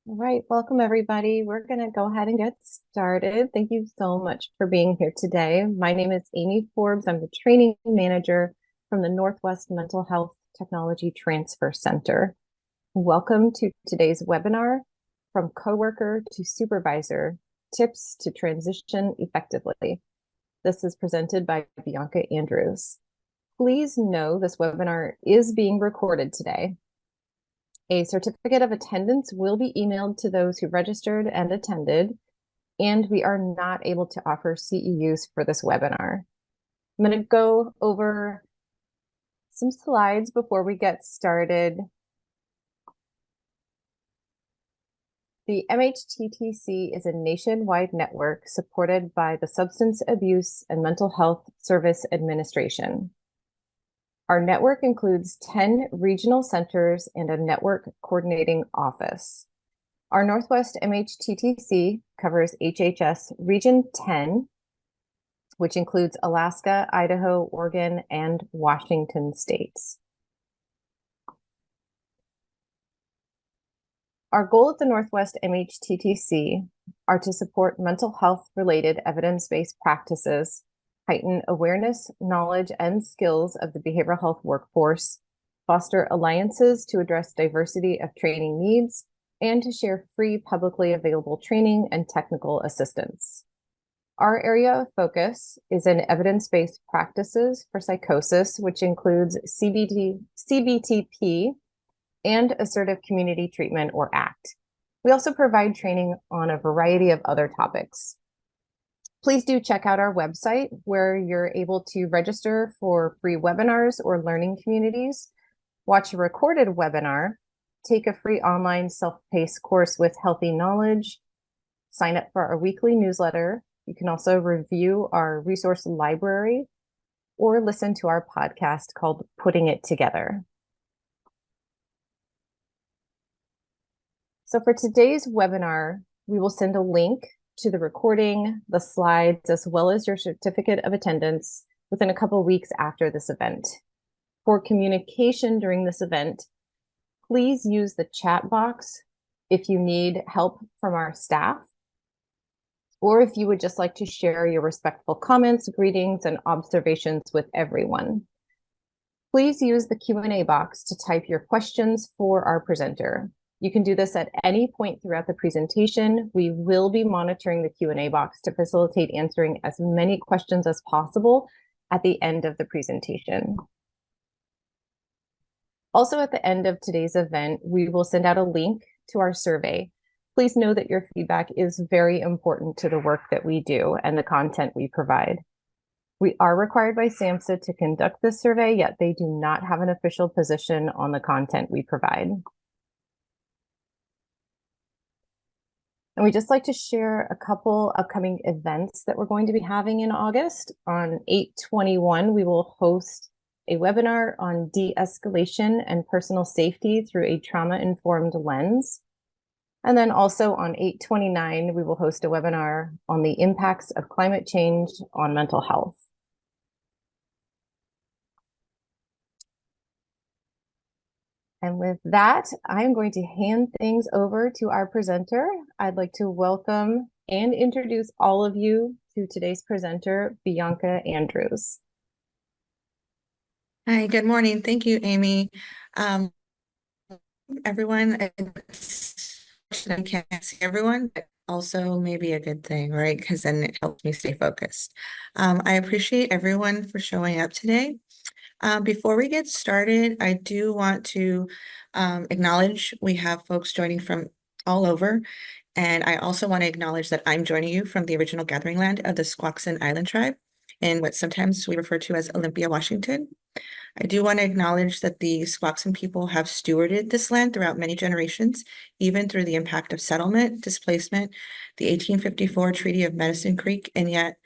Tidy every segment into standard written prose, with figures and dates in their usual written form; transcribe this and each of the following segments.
All right, welcome everybody. We're going to go ahead and get started. Thank you so much for being here today. My name is Amy Forbes. I'm the training manager from the Northwest Mental Health Technology Transfer Center. Welcome to today's webinar, From Coworker to Supervisor, Tips to Transition Effectively. This is presented by Bianca Andrews. Please know this webinar is being recorded today. A certificate of attendance will be emailed to those who registered and attended, and we are not able to offer CEUs for this webinar. I'm going to go over some slides before we get started. The MHTTC is a nationwide network supported by the Substance Abuse and Mental Health Service Administration. Our network includes 10 regional centers and a network coordinating office. Our Northwest MHTTC covers HHS Region 10, which includes Alaska, Idaho, Oregon, and Washington states. Our goal at the Northwest MHTTC are to support mental health-related evidence-based practices, heighten awareness, knowledge, and skills of the behavioral health workforce, foster alliances to address diversity of training needs, and to share free publicly available training and technical assistance. Our area of focus is in evidence-based practices for psychosis, which includes CBTP and assertive community treatment, or ACT. We also provide training on a variety of other topics. Please do check out our website where you're able to register for free webinars or learning communities, watch a recorded webinar, take a free online self-paced course with healthy knowledge, sign up for our weekly newsletter. You can also review our resource library or listen to our podcast called Putting It Together. So for today's webinar, we will send a link to the recording, the slides, as well as your certificate of attendance within a couple of weeks after this event. For communication during this event, please use the chat box if you need help from our staff, or if you would just like to share your respectful comments, greetings, and observations with everyone. Please use the Q&A box to type your questions for our presenter. You can do this at any point throughout the presentation. We will be monitoring the Q&A box to facilitate answering as many questions as possible at the end of the presentation. Also, at the end of today's event, we will send out a link to our survey. Please know that your feedback is very important to the work that we do and the content we provide. We are required by SAMHSA to conduct this survey, yet they do not have an official position on the content we provide. And we'd just like to share a couple upcoming events that we're going to be having in August. On 8/21, we will host a webinar on de-escalation and personal safety through a trauma-informed lens. And then also on 8/29, we will host a webinar on the impacts of climate change on mental health. And with that, I'm going to hand things over to our presenter. I'd like to welcome and introduce all of you to today's presenter, Bianca Andrews. Hi, good morning. Thank you, Amy. Everyone, I can't see everyone, but also maybe a good thing, right? Because then it helps me stay focused. I appreciate everyone for showing up today. Before we get started, I do want to acknowledge we have folks joining from all over. And I also want to acknowledge that I'm joining you from the original gathering land of the Squaxin Island tribe in what sometimes we refer to as Olympia, Washington. I do want to acknowledge that the Squaxin people have stewarded this land throughout many generations, even through the impact of settlement, displacement, the 1854 Treaty of Medicine Creek, and yet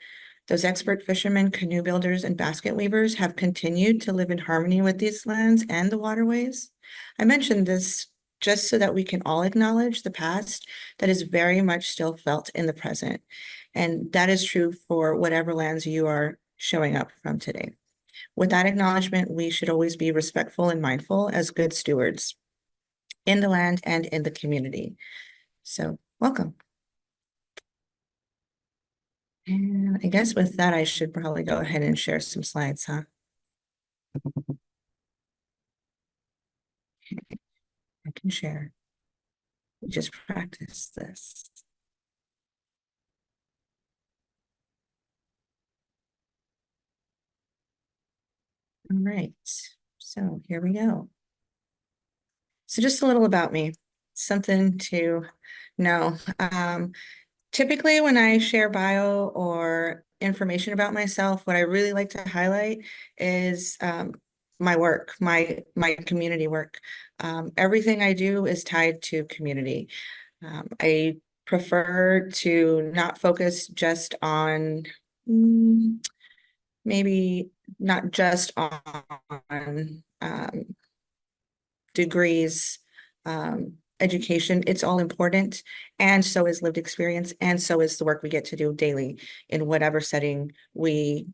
those expert fishermen, canoe builders, and basket weavers have continued to live in harmony with these lands and the waterways. I mentioned this just so that we can all acknowledge the past that is very much still felt in the present. And that is true for whatever lands you are showing up from today. With that acknowledgement, we should always be respectful and mindful as good stewards in the land and in the community. So welcome. And I guess with that, I should probably go ahead and share some slides, huh? Okay, I can share. We just practice this. All right, so here we go. So just a little about me, something to know. Typically, when I share bio or information about myself, what I really like to highlight is my work, my community work. Everything I do is tied to community. I prefer to not focus just on maybe not just on degrees, education. It's all important. And so is lived experience. And so is the work we get to do daily in whatever setting we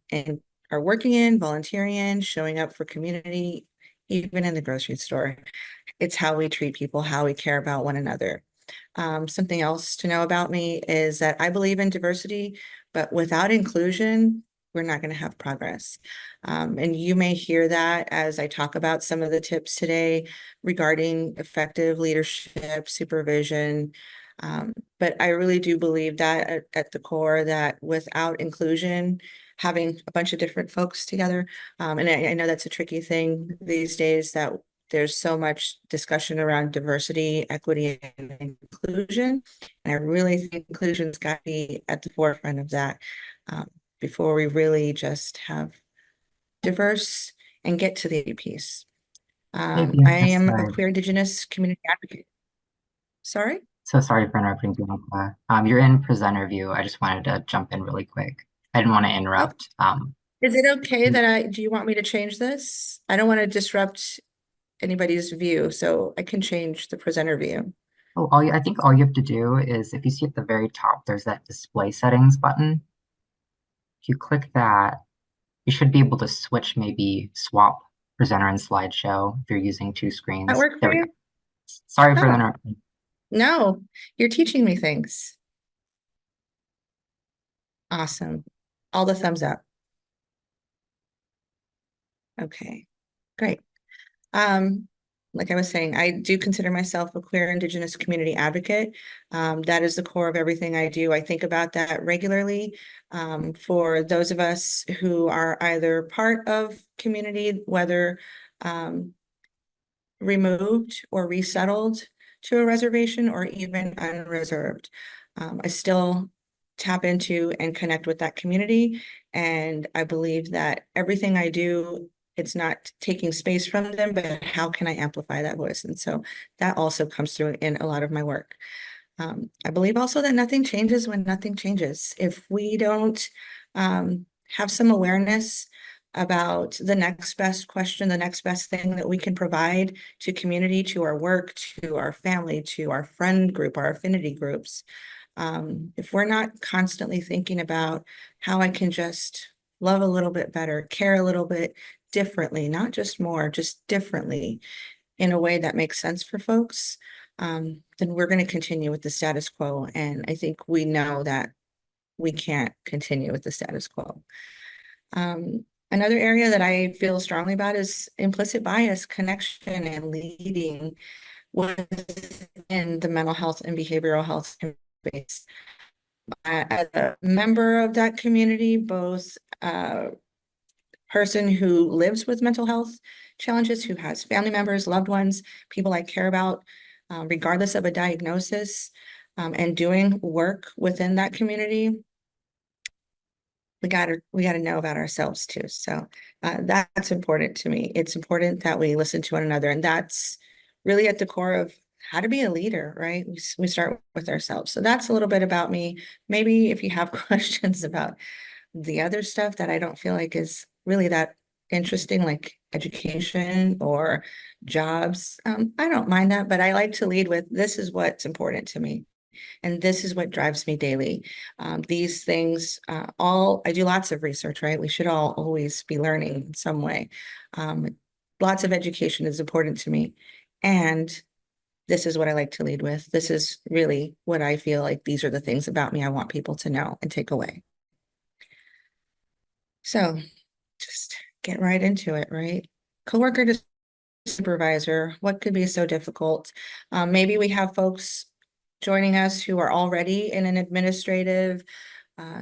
are working in, volunteering in, showing up for community, even in the grocery store. It's how we treat people, how we care about one another. Something else to know about me is that I believe in diversity, but without inclusion, we're not going to have progress. And you may hear that as I talk about some of the tips today regarding effective leadership, supervision. But I really do believe that at the core, that without inclusion, having a bunch of different folks together, and I know that's a tricky thing these days, that there's so much discussion around diversity, equity, and inclusion. And I really think inclusion's got to be at the forefront of that before we really just have diverse and get to the piece. Hey, I Bianca, am a sorry. queer Indigenous community advocate. Sorry? So sorry for interrupting, Bianca. You're in presenter view. I just wanted to jump in really quick. I didn't want to Oh, interrupt. is it okay that do you want me to change this? I don't want to disrupt anybody's view, so I can change the presenter view. Oh, I think all you have to do is if you see at the very top, there's that display settings button. If you click that, you should be able to switch, maybe swap presenter and slideshow if you're using two That screens. work There for we go. you? Sorry for the Oh, interruption. no, you're teaching me things. Awesome. All the thumbs up. Okay, great. Like I was saying, I do consider myself a queer Indigenous community advocate. That is the core of everything I do. I think about that regularly. For those of us who are either part of community, whether removed or resettled to a reservation or even unreserved, I still tap into and connect with that community. And I believe that everything I do, it's not taking space from them, but how can I amplify that voice? And so that also comes through in a lot of my work. I believe also that nothing changes when nothing changes. If we don't have some awareness about the next best question, the next best thing that we can provide to community, to our work, to our family, to our friend group, our affinity groups, if we're not constantly thinking about how I can just love a little bit better, care a little bit differently, not just more, just differently in a way that makes sense for folks, then we're going to continue with the status quo. And I think we know that we can't continue with the status quo. Another area that I feel strongly about is implicit bias, connection, and leading within the mental health and behavioral health space. As a member of that community, both person who lives with mental health challenges, who has family members, loved ones, people I care about, regardless of a diagnosis, and doing work within that community, we gotta know about ourselves too. So that's important to me. It's important that we listen to one another, and that's really at the core of how to be a leader, right? We start with ourselves. So that's a little bit about me. Maybe if you have questions about the other stuff that I don't feel like is really that interesting, like education or jobs, I don't mind that, but I like to lead with this is what's important to me. And this is what drives me daily. These things, I do lots of research, right? We should all always be learning in some way. Lots of education is important to me. And this is what I like to lead with. This is really what I feel like these are the things about me I want people to know and take away. So just get right into it, right? Coworker to supervisor, what could be so difficult? Maybe we have folks joining us who are already in an administrative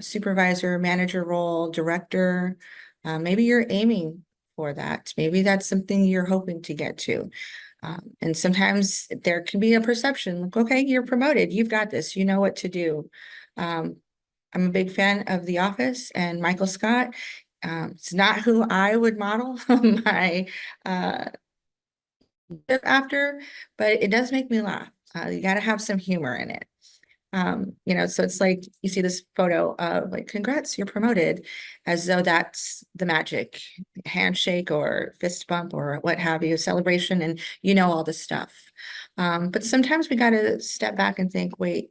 supervisor, manager role, director. Maybe you're aiming for that. Maybe that's something you're hoping to get to. And sometimes there can be a perception like, okay, you're promoted, you've got this, you know what to do. I'm a big fan of The Office and Michael Scott. It's not who I would model my after, but it does make me laugh. You got to have some humor in it. You know, so it's like you see this photo of like, congrats, you're promoted, as though that's the magic handshake or fist bump or what have you, celebration, and you know all this stuff. But sometimes we got to step back and think, wait,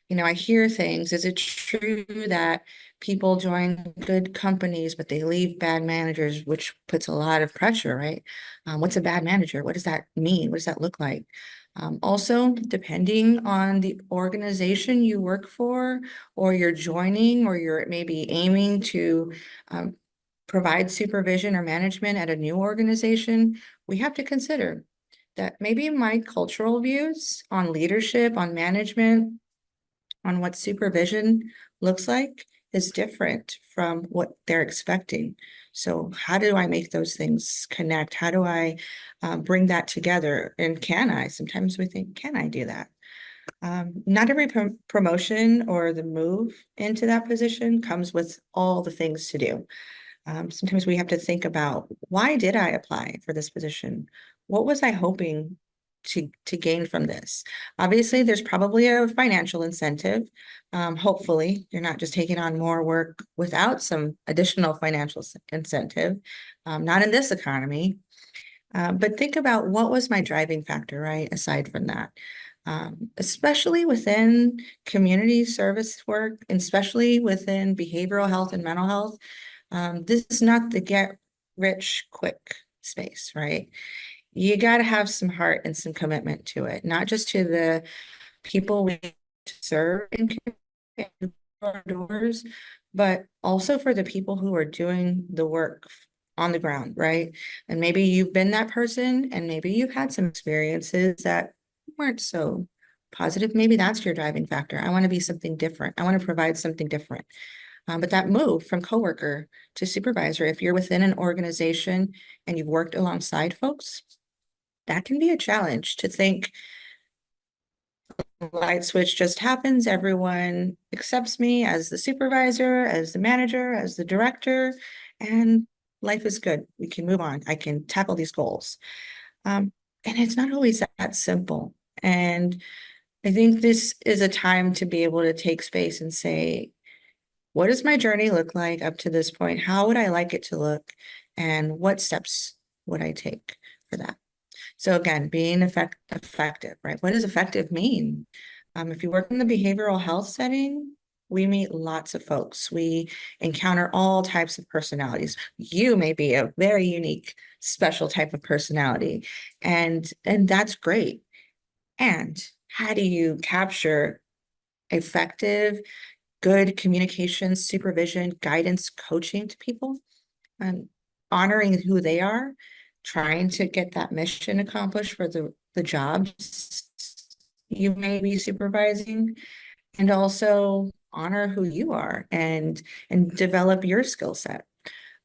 you know, I hear things. Is it true that people join good companies, but they leave bad managers, which puts a lot of pressure, right? What's a bad manager? What does that mean? What does that look like? Also, depending on the organization you work for, or you're joining, or you're maybe aiming to provide supervision or management at a new organization, we have to consider that maybe my cultural views on leadership, on management, on what supervision looks like is different from what they're expecting. So how do I make those things connect? How do I bring that together? And can I? Sometimes we think, can I do that? Not every promotion or the move into that position comes with all the things to do. Sometimes we have to think about, why did I apply for this position? What was I hoping to gain from this? Obviously, there's probably a financial incentive. Hopefully, you're not just taking on more work without some additional financial incentive, not in this economy. But think about, what was my driving factor, right? Aside from that. Especially within community service work, and especially within behavioral health and mental health. This is not the get rich quick space, right? You got to have some heart and some commitment to it, not just to the people we serve in our doors, but also for the people who are doing the work on the ground, right? And maybe you've been that person, and maybe you've had some experiences that weren't so positive. Maybe that's your driving factor. I want to be something different. I want to provide something different. But that move from coworker to supervisor, if you're within an organization and you've worked alongside folks, that can be a challenge to think, light switch just happens. Everyone accepts me as the supervisor, as the manager, as the director, and life is good. We can move on. I can tackle these goals. And it's not always that simple. And I think this is a time to be able to take space and say, what does my journey look like up to this point? How would I like it to look? And what steps would I take for that? So again, being effective, right? What does effective mean? If you work in the behavioral health setting, we meet lots of folks. We encounter all types of personalities. You may be a very unique, special type of personality, and that's great. And how do you capture effective, good communication, supervision, guidance, coaching to people, and honoring who they are, trying to get that mission accomplished for the jobs you may be supervising, and also honor who you are and develop your skill set.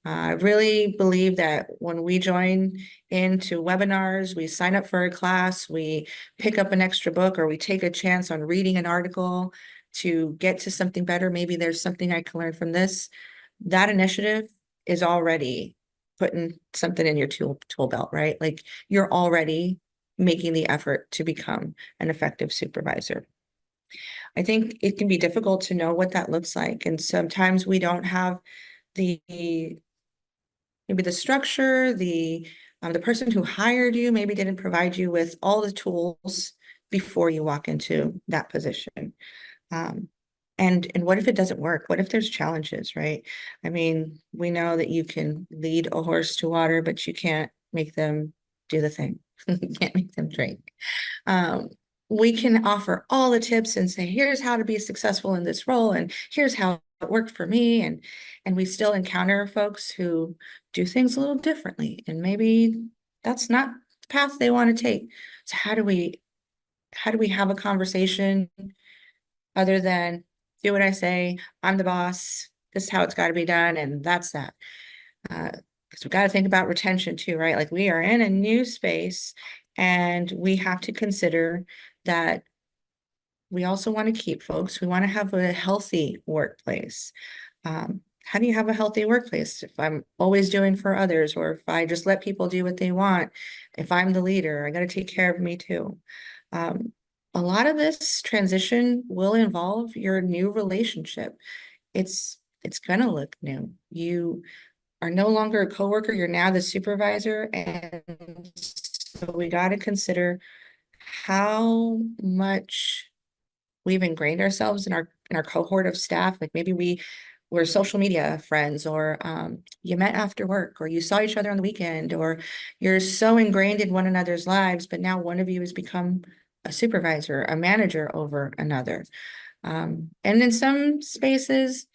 I really believe that when we join into webinars, we sign up for a class, we pick up an extra book, or we take a chance on reading an article to get to something better. Maybe there's something I can learn from this. That initiative is already putting something in your tool belt, right? Like, you're already making the effort to become an effective supervisor. I think it can be difficult to know what that looks like. And sometimes we don't have maybe the structure, the person who hired you maybe didn't provide you with all the tools before you walk into that position. And what if it doesn't work? What if there's challenges, right? I mean, we know that you can lead a horse to water, but you can't make them do the thing, You can't make them drink. We can offer all the tips and say, here's how to be successful in this role, and here's how it worked for me. And we still encounter folks who do things a little differently, and maybe that's not the path they want to take. So how do we have a conversation other than do what I say, I'm the boss, this is how it's got to be done, and that's that. Because we've got to think about retention too, right? Like, we are in a new space, and we have to consider that we also want to keep folks. We want to have a healthy workplace. How do you have a healthy workplace? If I'm always doing for others, or if I just let people do what they want, if I'm the leader, I got to take care of me too. A lot of this transition will involve your new relationship. It's gonna look new. You are no longer a coworker, you're now the supervisor. And so we got to consider how much we've ingrained ourselves in our cohort of staff. Like, maybe we're social media friends, or you met after work, or you saw each other on the weekend, or you're so ingrained in one another's lives, but now one of you has become a supervisor, a manager over another. And in some spaces,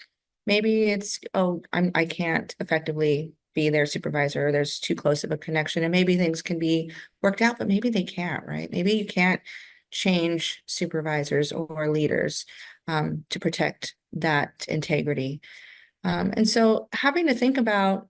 maybe it's, oh, I can't effectively be their supervisor, or there's too close of a connection, and maybe things can be worked out, but maybe they can't, right? Maybe you can't change supervisors or leaders to protect that integrity. And so having to think about,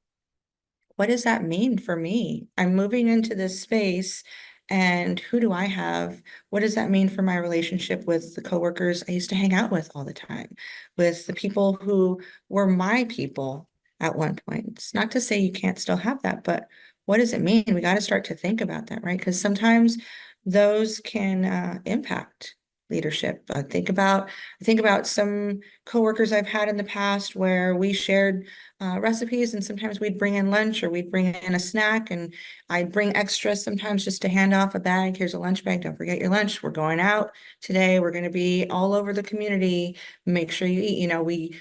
what does that mean for me? I'm moving into this space, and who do I have? What does that mean for my relationship with the coworkers I used to hang out with all the time, with the people who were my people at one point? It's not to say you can't still have that, but what does it mean? We got to start to think about that, right? Because sometimes those can impact leadership. Think about some coworkers I've had in the past where we shared recipes, and sometimes we'd bring in lunch, or we'd bring in a snack, and I'd bring extra sometimes just to hand off a bag. Here's a lunch bag. Don't forget your lunch. We're going out today. We're going to be all over the community. Make sure you eat. You know, we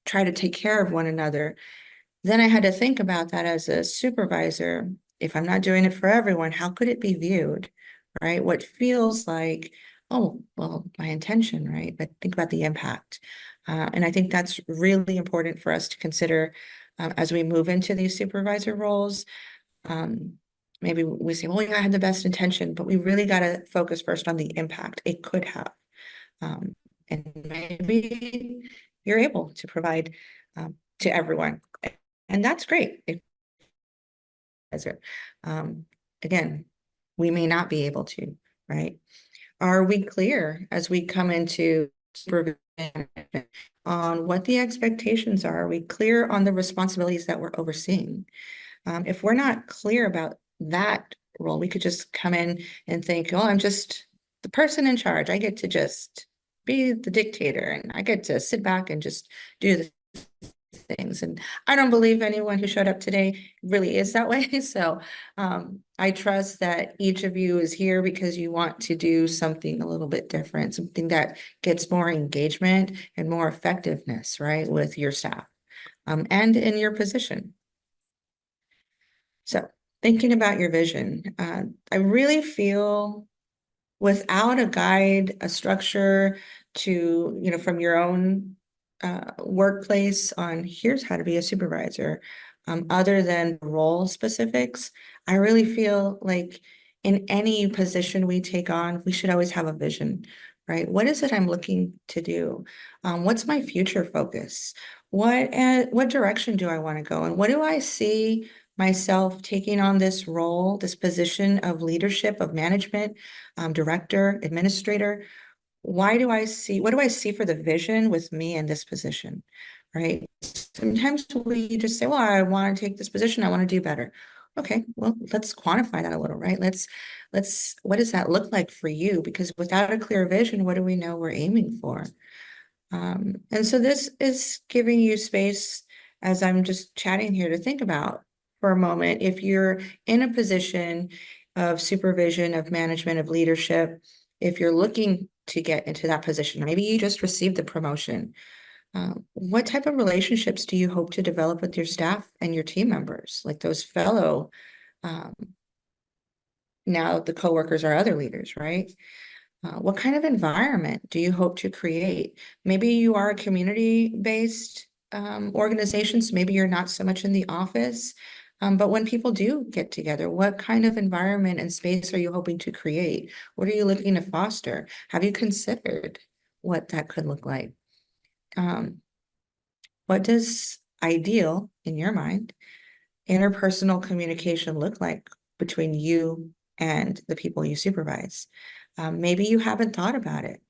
try to take care of one another. Then I had to think about that as a supervisor. If I'm not doing it for everyone, how could it be viewed, right? What feels like, oh, well, my intention, right? But think about the impact. And I think that's really important for us to consider as we move into these supervisor roles. Maybe we say, well, yeah, I had the best intention, but we really got to focus first on the impact it could have. And maybe you're able to provide to everyone. And that's great. Again, we may not be able to, right? Are we clear as we come into supervision on what the expectations are? Are we clear on the responsibilities that we're overseeing? If we're not clear about that role, we could just come in and think, oh, I'm just the person in charge. I get to just be the dictator, and I get to sit back and just do the things. And I don't believe anyone who showed up today really is that way. So I trust that each of you is here because you want to do something a little bit different, something that gets more engagement and more effectiveness, right, with your staff and in your position. So thinking about your vision, I really feel without a guide, a structure to, you know, from your own workplace on here's how to be a supervisor, other than role specifics, I really feel like in any position we take on, we should always have a vision, right? What is it I'm looking to do? What's my future focus? What direction do I want to go? And what do I see myself taking on this role, this position of leadership, of management, director, administrator? What do I see for the vision with me in this position, right? Sometimes we just say, well, I want to take this position, I want to do better. Okay, well, let's quantify that a little, right? What does that look like for you? Because without a clear vision, what do we know we're aiming for? And so this is giving you space, as I'm just chatting here, to think about for a moment. If you're in a position of supervision, of management, of leadership, if you're looking to get into that position, maybe you just received the promotion, what type of relationships do you hope to develop with your staff and your team members, like those fellow now the coworkers are other leaders, right? What kind of environment do you hope to create? Maybe you are a community-based organization, so maybe you're not so much in the office. But when people do get together, what kind of environment and space are you hoping to create? What are you looking to foster? Have you considered what that could look like? What does ideal, in your mind, interpersonal communication look like between you and the people you supervise? Maybe you haven't thought about it.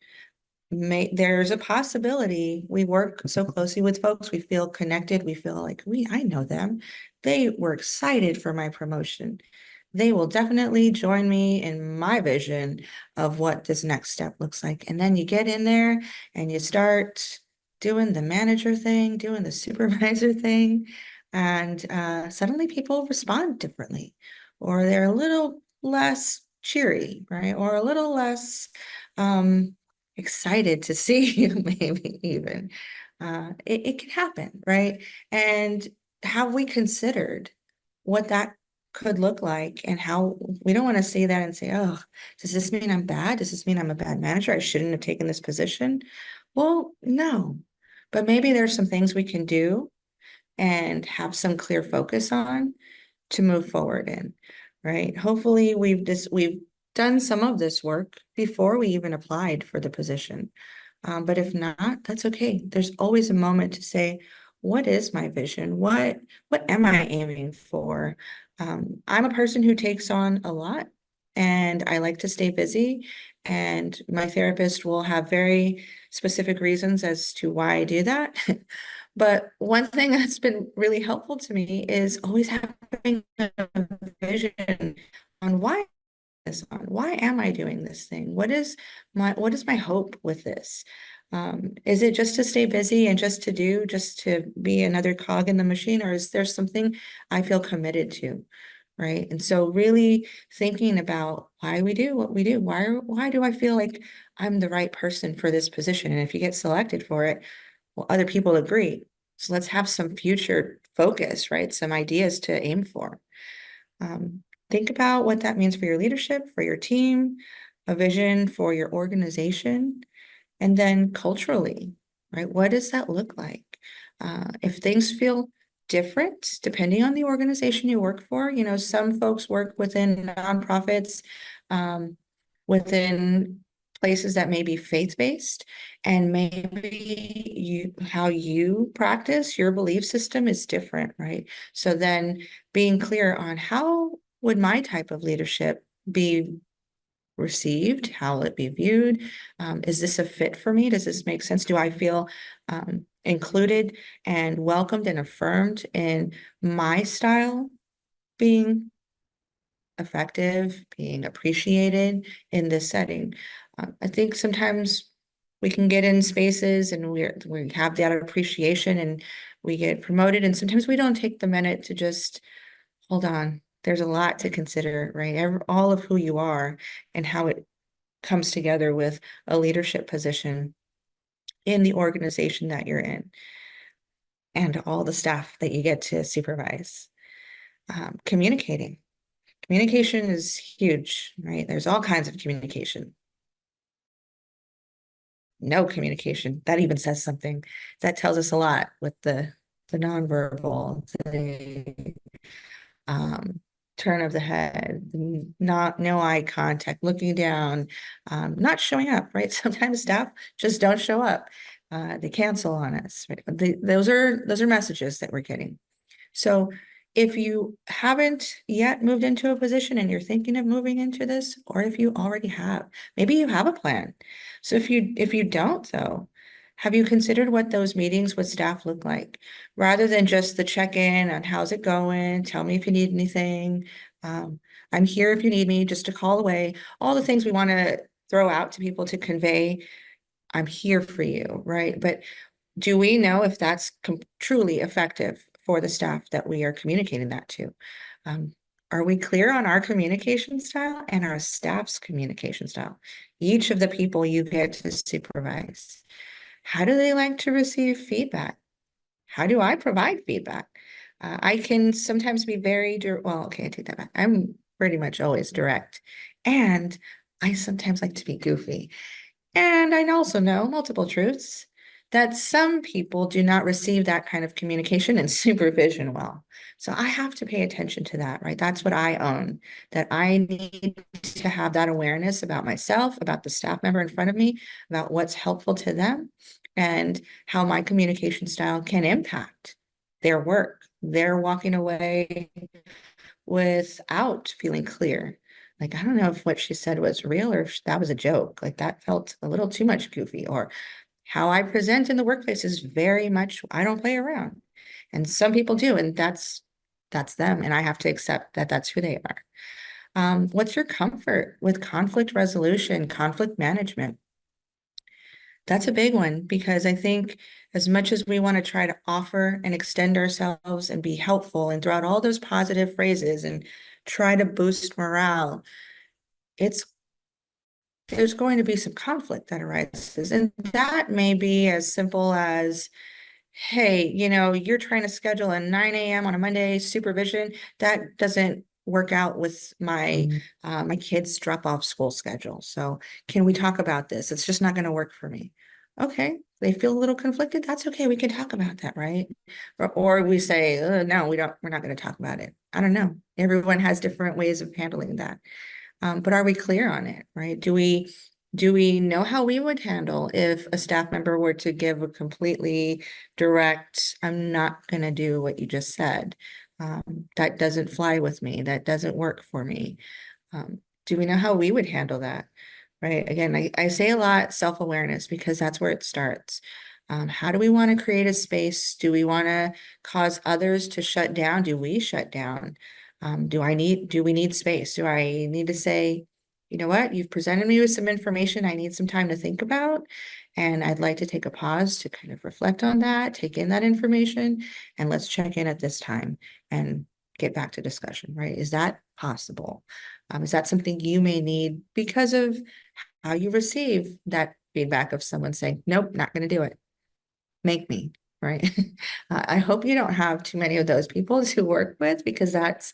There's a possibility we work so closely with folks, we feel connected, we feel like I know them. They were excited for my promotion. They will definitely join me in my vision of what this next step looks like. And then you get in there and you start doing the manager thing, doing the supervisor thing, and suddenly people respond differently, or they're a little less cheery, right? Or a little less excited to see you, maybe even. It can happen, right? And have we considered what that could look like, and how we don't want to say that and say, oh, does this mean I'm bad? Does this mean I'm a bad manager? I shouldn't have taken this position. Well, no, but maybe there's some things we can do and have some clear focus on to move forward in, right? Hopefully we've done some of this work before we even applied for the position. But if not, that's okay. There's always a moment to say, what is my vision? What am I aiming for? I'm a person who takes on a lot, and I like to stay busy. And my therapist will have very specific reasons as to why I do that. But one thing that's been really helpful to me is always having a vision on why am I doing this thing? What is my hope with this? Is it just to stay busy and just to be another cog in the machine, or is there something I feel committed to? Right. And so really thinking about why we do what we do. Why do I feel like I'm the right person for this position? And if you get selected for it, well, other people agree. So let's have some future focus, right? Some ideas to aim for. Think about what that means for your leadership, for your team, a vision for your organization, and then culturally, right? What does that look like? If things feel different, depending on the organization you work for, some folks work within nonprofits, within places that may be faith-based, and maybe how you practice your belief system is different, right? So then being clear on how would my type of leadership be received? How will it be viewed? Is this a fit for me? Does this make sense? Do I feel included and welcomed and affirmed in my style being effective, being appreciated in this setting? I think sometimes we can get in spaces and we have that appreciation and we get promoted, and sometimes we don't take the minute to just hold on. There's a lot to consider, right? All of who you are and how it comes together with a leadership position in the organization that you're in, and all the staff that you get to supervise. Communication is huge, right? There's all kinds of communication. No communication, that even says something. That tells us a lot with the nonverbal, the turn of the head, no eye contact, looking down, not showing up, right? Sometimes staff just don't show up. They cancel on us, right? Those are messages that we're getting. So if you haven't yet moved into a position and you're thinking of moving into this, or if you already have, maybe you have a plan. So if you don't, though, have you considered what those meetings with staff look like? Rather than just the check-in on how's it going, tell me if you need anything. I'm here if you need me, just a call away. All the things we want to throw out to people to convey, I'm here for you, right? But do we know if that's truly effective for the staff that we are communicating that to? Are we clear on our communication style and our staff's communication style? Each of the people you get to supervise, how do they like to receive feedback? How do I provide feedback? I can sometimes be well, okay, I take that back. I'm pretty much always direct. And I sometimes like to be goofy. And I also know multiple truths that some people do not receive that kind of communication and supervision well. So I have to pay attention to that, right? That's what I own, that I need to have that awareness about myself, about the staff member in front of me, about what's helpful to them, and how my communication style can impact their work. They're walking away without feeling clear. Like, I don't know if what she said was real or if that was a joke. Like, that felt a little too much goofy, or how I present in the workplace is very much, I don't play around. And some people do, and that's them. And I have to accept that that's who they are. What's your comfort with conflict resolution, conflict management? That's a big one, because I think as much as we want to try to offer and extend ourselves and be helpful and throw out all those positive phrases and try to boost morale, there's going to be some conflict that arises. And that may be as simple as, hey, you're trying to schedule a 9 a.m. on a Monday supervision. That doesn't work out with my kids' drop-off school schedule. So can we talk about this? It's just not going to work for me. Okay, they feel a little conflicted. That's okay. We can talk about that, right? Or we say, no, we're not going to talk about it. I don't know. Everyone has different ways of handling that. But are we clear on it, right? Do we know how we would handle if a staff member were to give a completely direct, I'm not going to do what you just said. That doesn't fly with me. That doesn't work for me. Do we know how we would handle that? Right. Again, I say a lot self-awareness, because that's where it starts. How do we want to create a space? Do we want to cause others to shut down? Do we shut down? Do we need space? Do I need to say, you know what, you've presented me with some information I need some time to think about, and I'd like to take a pause to kind of reflect on that, take in that information, and let's check in at this time and get back to discussion, right? Is that possible? Is that something you may need because of how you receive that feedback of someone saying, nope, not going to do it? Make me, right? I hope you don't have too many of those people to work with, because that's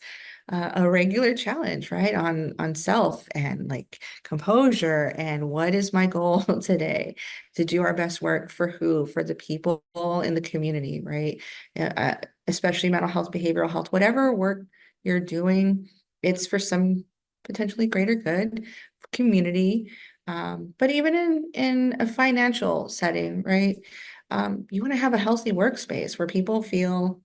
a regular challenge, right? On self and like composure, and what is my goal today? To do our best work for who? For the people in the community, right? Especially mental health, behavioral health, whatever work you're doing, it's for some potentially greater good, for community. But even in a financial setting, right? You want to have a healthy workspace where people feel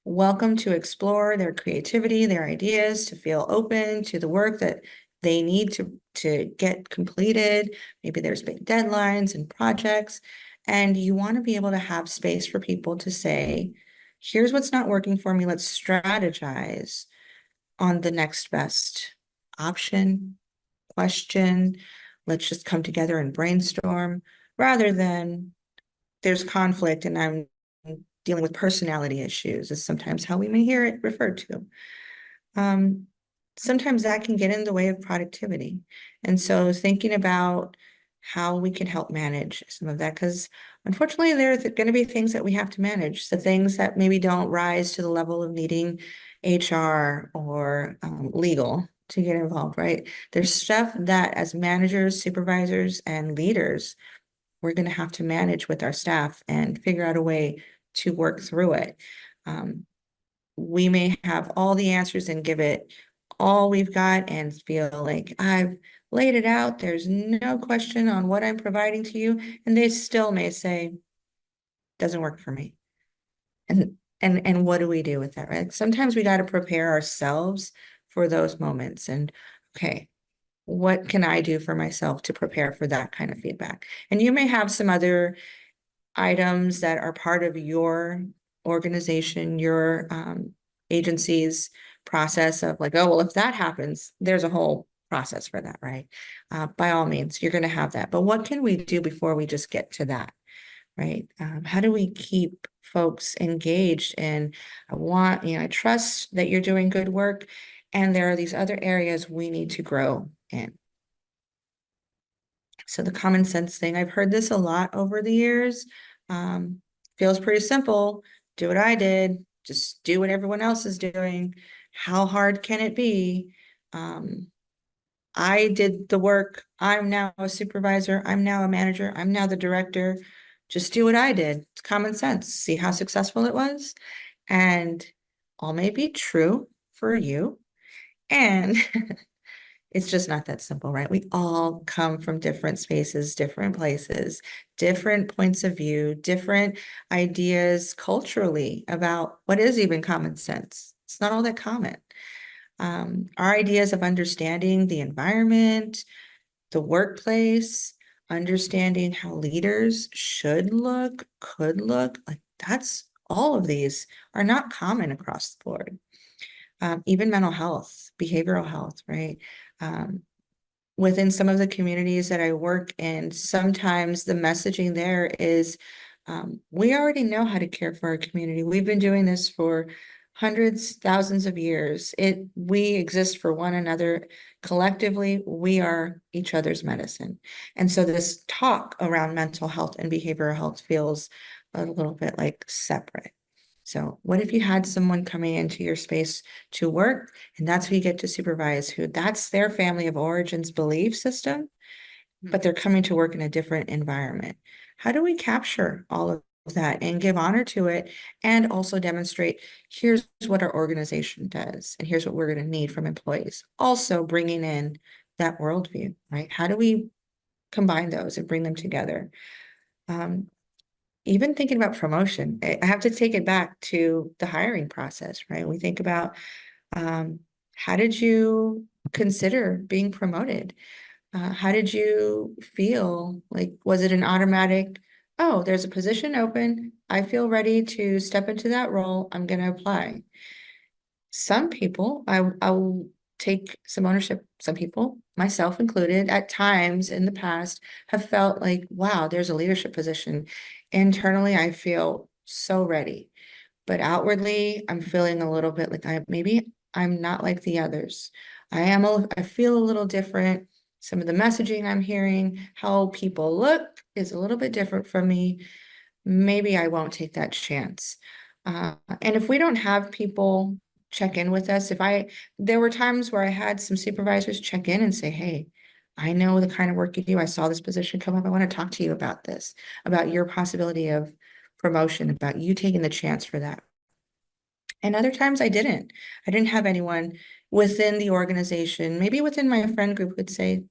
welcome to explore their creativity, their ideas, to feel open to the work that they need to get completed. Maybe there's big deadlines and projects, and you want to be able to have space for people to say, here's what's not working for me. Let's strategize on the next best option, question. Let's just come together and brainstorm, rather than there's conflict and I'm dealing with personality issues, is sometimes how we may hear it referred to. Sometimes that can get in the way of productivity. And so thinking about how we can help manage some of that, because unfortunately there are going to be things that we have to manage, the things that maybe don't rise to the level of needing HR or legal to get involved, right? There's stuff that as managers, supervisors, and leaders, we're going to have to manage with our staff and figure out a way to work through it. We may have all the answers and give it all we've got and feel like I've laid it out. There's no question on what I'm providing to you. And they still may say, doesn't work for me. And what do we do with that, right? Sometimes we got to prepare ourselves for those moments. And okay, what can I do for myself to prepare for that kind of feedback? And you may have some other items that are part of your organization, your agency's process of like, oh, well, if that happens, there's a whole process for that, right? By all means, you're going to have that. But what can we do before we just get to that, right? How do we keep folks engaged? And I trust that you're doing good work, and there are these other areas we need to grow in. So the common sense thing, I've heard this a lot over the years. Feels pretty simple. Do what I did. Just do what everyone else is doing. How hard can it be? I did the work. I'm now a supervisor. I'm now a manager. I'm now the director. Just do what I did. It's common sense. See how successful it was. And all may be true for you. And it's just not that simple, right? We all come from different spaces, different places, different points of view, different ideas culturally about what is even common sense. It's not all that common. Our ideas of understanding the environment, the workplace, understanding how leaders should look, could look, like that's all of these are not common across the board. Even mental health, behavioral health, right? Within some of the communities that I work in, sometimes the messaging there is, we already know how to care for our community. We've been doing this for hundreds, thousands of years. We exist for one another. Collectively, we are each other's medicine. And so this talk around mental health and behavioral health feels a little bit like separate. So what if you had someone coming into your space to work, and that's who you get to supervise, who that's their family of origins belief system, but they're coming to work in a different environment? How do we capture all of that and give honor to it, and also demonstrate, here's what our organization does, and here's what we're going to need from employees. Also bringing in that worldview, right? How do we combine those and bring them together? Even thinking about promotion, I have to take it back to the hiring process, right? We think about, how did you consider being promoted? How did you feel? Like, was it an automatic, oh, there's a position open, I feel ready to step into that role, I'm going to apply? Some people, I'll take some ownership. Some people, myself included, at times in the past have felt like, wow, there's a leadership position. Internally, I feel so ready, but outwardly, I'm feeling a little bit like maybe I'm not like the others. I feel a little different. Some of the messaging I'm hearing, how people look is a little bit different from me. Maybe I won't take that chance. And if we don't have people check in with us, there were times where I had some supervisors check in and say, hey, I know the kind of work you do. I saw this position come up. I want to talk to you about this, about your possibility of promotion, about you taking the chance for that. And other times I didn't. I didn't have anyone within the organization, maybe within my friend group, would say,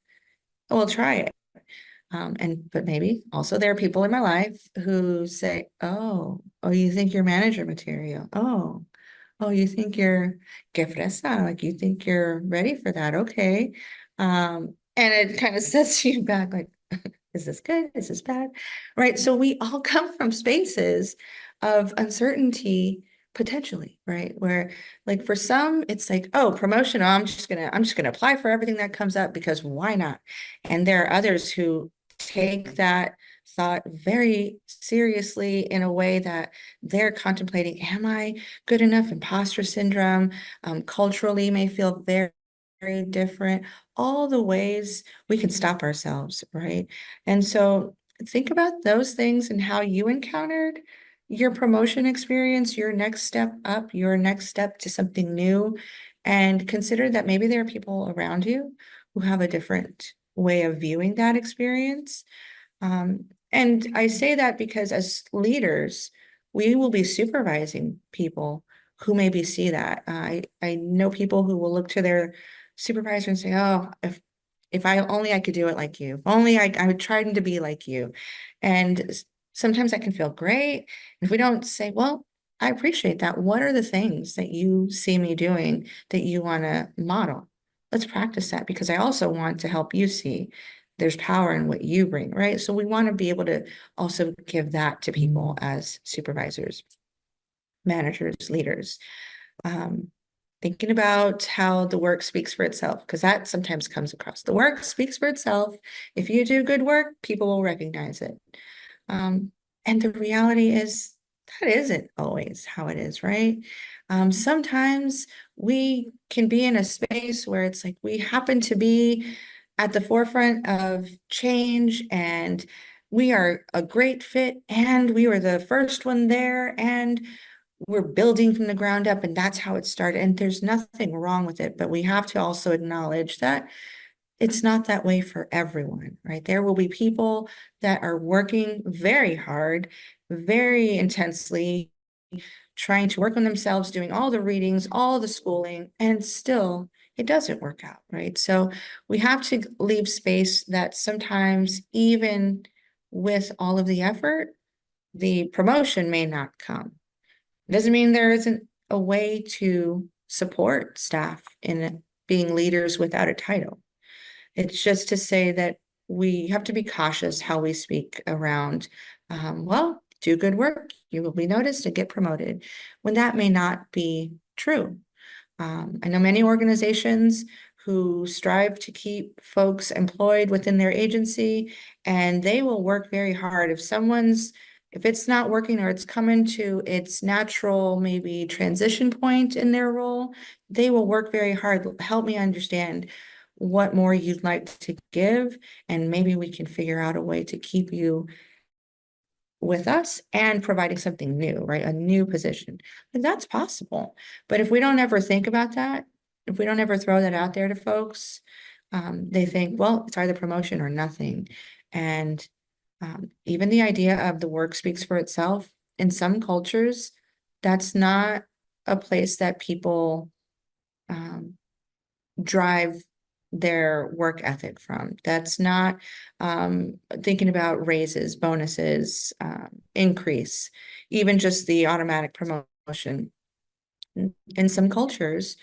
oh, well, try it. But maybe also there are people in my life who say, oh, you think you're manager material. Oh, you think you're gifted, like you think you're ready for that. Okay. And it kind of sets you back like, is this good? Is this bad? Right. So we all come from spaces of uncertainty potentially, right? Where like for some, it's like, oh, promotion, oh, I'm just gonna apply for everything that comes up because why not? And there are others who take that thought very seriously in a way that they're contemplating, am I good enough? Imposter syndrome, culturally may feel very, very different. All the ways we can stop ourselves, right? And so think about those things and how you encountered your promotion experience, your next step up, your next step to something new, and consider that maybe there are people around you who have a different way of viewing that experience. And I say that because as leaders, we will be supervising people who maybe see that. I know people who will look to their supervisor and say, oh, if I could do it like you, if only I would try to be like you. And sometimes that can feel great. If we don't say, well, I appreciate that. What are the things that you see me doing that you want to model? Let's practice that, because I also want to help you see there's power in what you bring, right? So we want to be able to also give that to people as supervisors, managers, leaders. Thinking about how the work speaks for itself, because that sometimes comes across. The work speaks for itself. If you do good work, people will recognize it. And the reality is that isn't always how it is, right? Sometimes we can be in a space where it's like we happen to be at the forefront of change and we are a great fit and we were the first one there and we're building from the ground up and that's how it started. And there's nothing wrong with it, but we have to also acknowledge that it's not that way for everyone, right? There will be people that are working very hard, very intensely, trying to work on themselves, doing all the readings, all the schooling, and still it doesn't work out, right? So we have to leave space that sometimes even with all of the effort, the promotion may not come. It doesn't mean there isn't a way to support staff in being leaders without a title. It's just to say that we have to be cautious how we speak around, well, do good work, you will be noticed and get promoted, when that may not be true. I know many organizations who strive to keep folks employed within their agency, and they will work very hard. If it's not working or it's coming to its natural, maybe transition point in their role, they will work very hard. Help me understand what more you'd like to give, and maybe we can figure out a way to keep you with us and providing something new, right? A new position. And that's possible. But if we don't ever think about that, if we don't ever throw that out there to folks, they think, well, it's either promotion or nothing. And even the idea of the work speaks for itself. In some cultures, that's not a place that people drive their work ethic from. That's not thinking about raises, bonuses, increase, even just the automatic promotion. In some cultures,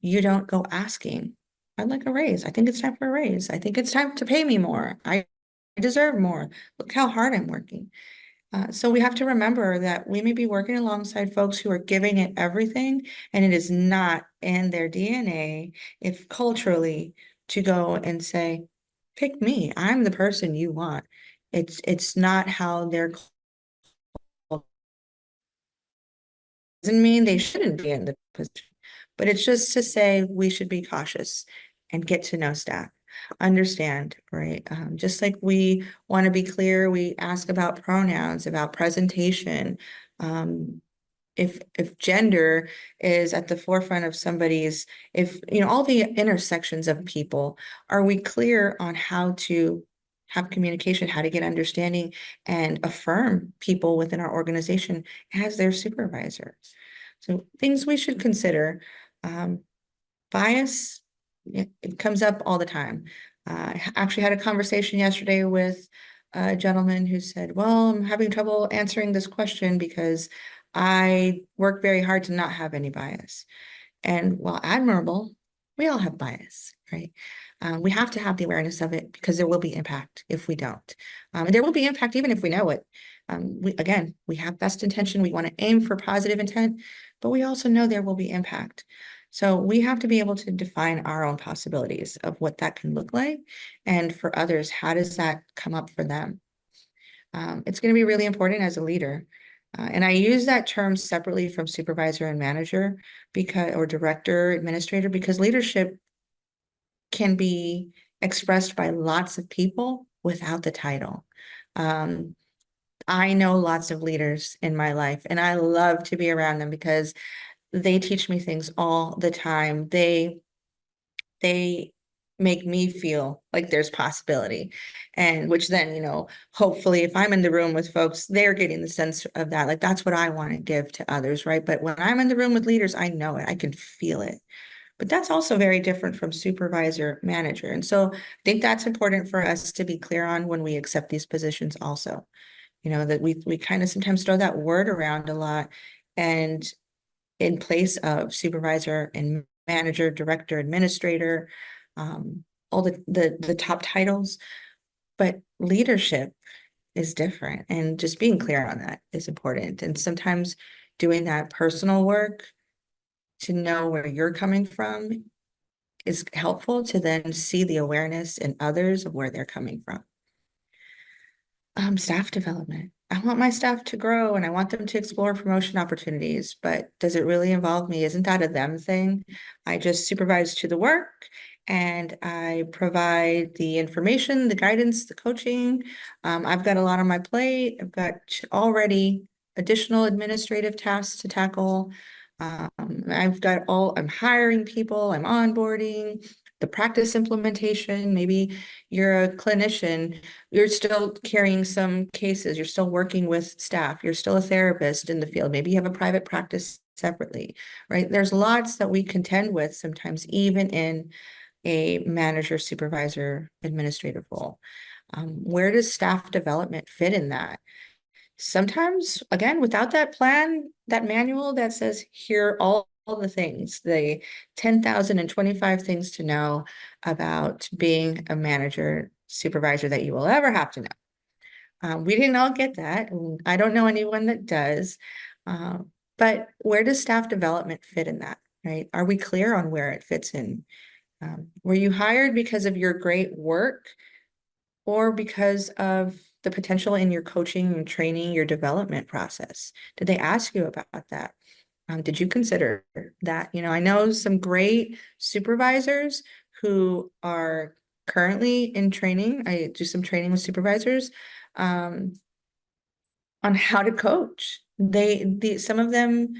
you don't go asking, I'd like a raise. I think it's time for a raise. I think it's time to pay me more. I deserve more. Look how hard I'm working. So we have to remember that we may be working alongside folks who are giving it everything, and it is not in their DNA, if culturally, to go and say, pick me, I'm the person you want. It's not how they're. Doesn't mean they shouldn't be in the position, but it's just to say we should be cautious and get to know staff. Understand, right? Just like we want to be clear, we ask about pronouns, about presentation. If gender is at the forefront of somebody's, if all the intersections of people, are we clear on how to have communication, how to get understanding and affirm people within our organization as their supervisor? So things we should consider. Bias, it comes up all the time. I actually had a conversation yesterday with a gentleman who said, well, I'm having trouble answering this question because I work very hard to not have any bias. And while admirable, we all have bias, right? We have to have the awareness of it because there will be impact if we don't. And there will be impact even if we know it. We have best intention. We want to aim for positive intent, but we also know there will be impact. So we have to be able to define our own possibilities of what that can look like. And for others, how does that come up for them? It's going to be really important as a leader. And I use that term separately from supervisor and manager or director, administrator, because leadership can be expressed by lots of people without the title. I know lots of leaders in my life, and I love to be around them because they teach me things all the time. They make me feel like there's possibility, and which then, hopefully if I'm in the room with folks, they're getting the sense of that. Like, that's what I want to give to others, right? But when I'm in the room with leaders, I know it, I can feel it. But that's also very different from supervisor, manager. And so I think that's important for us to be clear on when we accept these positions also. That we kind of sometimes throw that word around a lot, and in place of supervisor and manager, director, administrator, all the top titles, but leadership is different, and just being clear on that is important. And sometimes doing that personal work to know where you're coming from is helpful to then see the awareness in others of where they're coming from. Staff development. I want my staff to grow and I want them to explore promotion opportunities, but does it really involve me? Isn't that a them thing? I just supervise to the work and I provide the information, the guidance, the coaching. I've got a lot on my plate. I've got already additional administrative tasks to tackle. I'm hiring people, I'm onboarding, the practice implementation. Maybe you're a clinician, you're still carrying some cases, you're still working with staff, you're still a therapist in the field. Maybe you have a private practice separately, right? There's lots that we contend with sometimes, even in a manager, supervisor, administrative role. Where does staff development fit in that? Sometimes, again, without that plan, that manual that says, here are all the things, the 10,025 things to know about being a manager, supervisor that you will ever have to know. We didn't all get that. And I don't know anyone that does. But where does staff development fit in that, right? Are we clear on where it fits in? Were you hired because of your great work or because of the potential in your coaching and training, your development process? Did they ask you about that? Did you consider that? You know, I know some great supervisors who are currently in training. I do some training with supervisors on how to coach. Some of them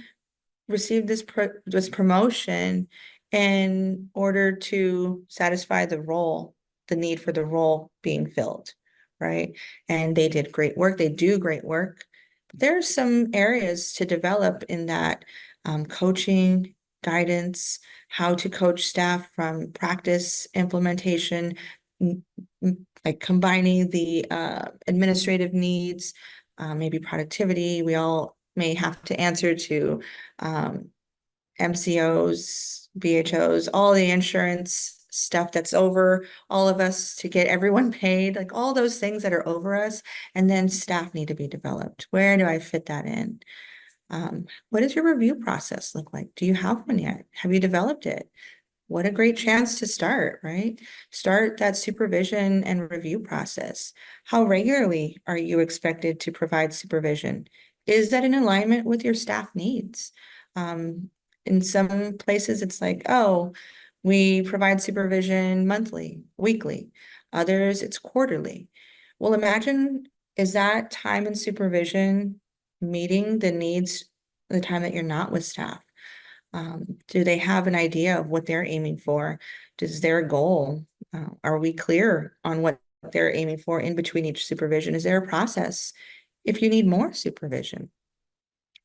received this promotion in order to satisfy the need for the role being filled, right? And they did great work. They do great work. But there's some areas to develop in that coaching, guidance, how to coach staff from practice, implementation, like combining the administrative needs, maybe productivity. We all may have to answer to MCOs, BHOs, all the insurance stuff that's over all of us to get everyone paid, like all those things that are over us. And then staff need to be developed. Where do I fit that in? What does your review process look like? Do you have one yet? Have you developed it? What a great chance to start, right? Start that supervision and review process. How regularly are you expected to provide supervision? Is that in alignment with your staff needs? In some places, it's like, oh, we provide supervision monthly, weekly. Others, it's quarterly. Well, imagine, is that time in supervision meeting the needs the time that you're not with staff? Do they have an idea of what they're aiming for? Does their goal, are we clear on what they're aiming for in between each supervision? Is there a process if you need more supervision,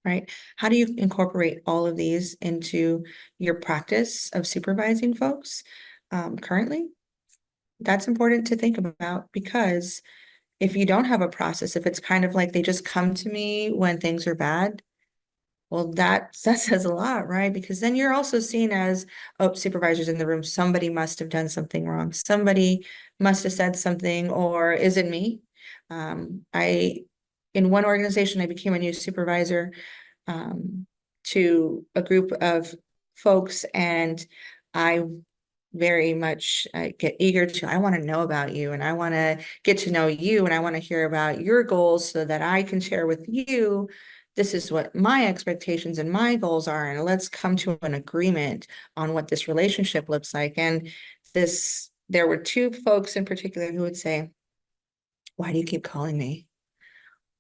right? How do you incorporate all of these into your practice of supervising folks currently? That's important to think about, because if you don't have a process, if it's kind of like they just come to me when things are bad, well, that says a lot, right? Because then you're also seen as, oh, supervisors in the room, somebody must have done something wrong. Somebody must have said something, or is it me? In one organization, I became a new supervisor to a group of folks, and I very much get eager to, I want to know about you, and I want to get to know you, and I want to hear about your goals so that I can share with you, this is what my expectations and my goals are, and let's come to an agreement on what this relationship looks like. And there were two folks in particular who would say, why do you keep calling me?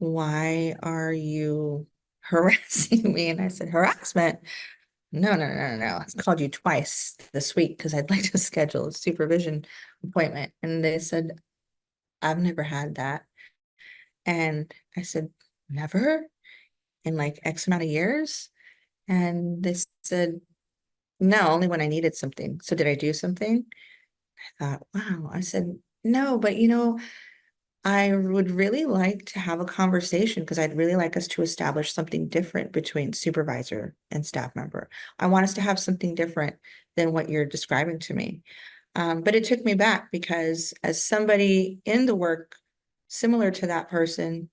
Why are you harassing me? And I said, harassment? No. I called you twice this week because I'd like to schedule a supervision appointment. And they said, I've never had that. And I said, never? In like X amount of years? And they said, no, only when I needed something. So did I do something? I thought, wow. I said, no, but I would really like to have a conversation, because I'd really like us to establish something different between supervisor and staff member. I want us to have something different than what you're describing to me. But it took me back, because as somebody in the work similar to that person,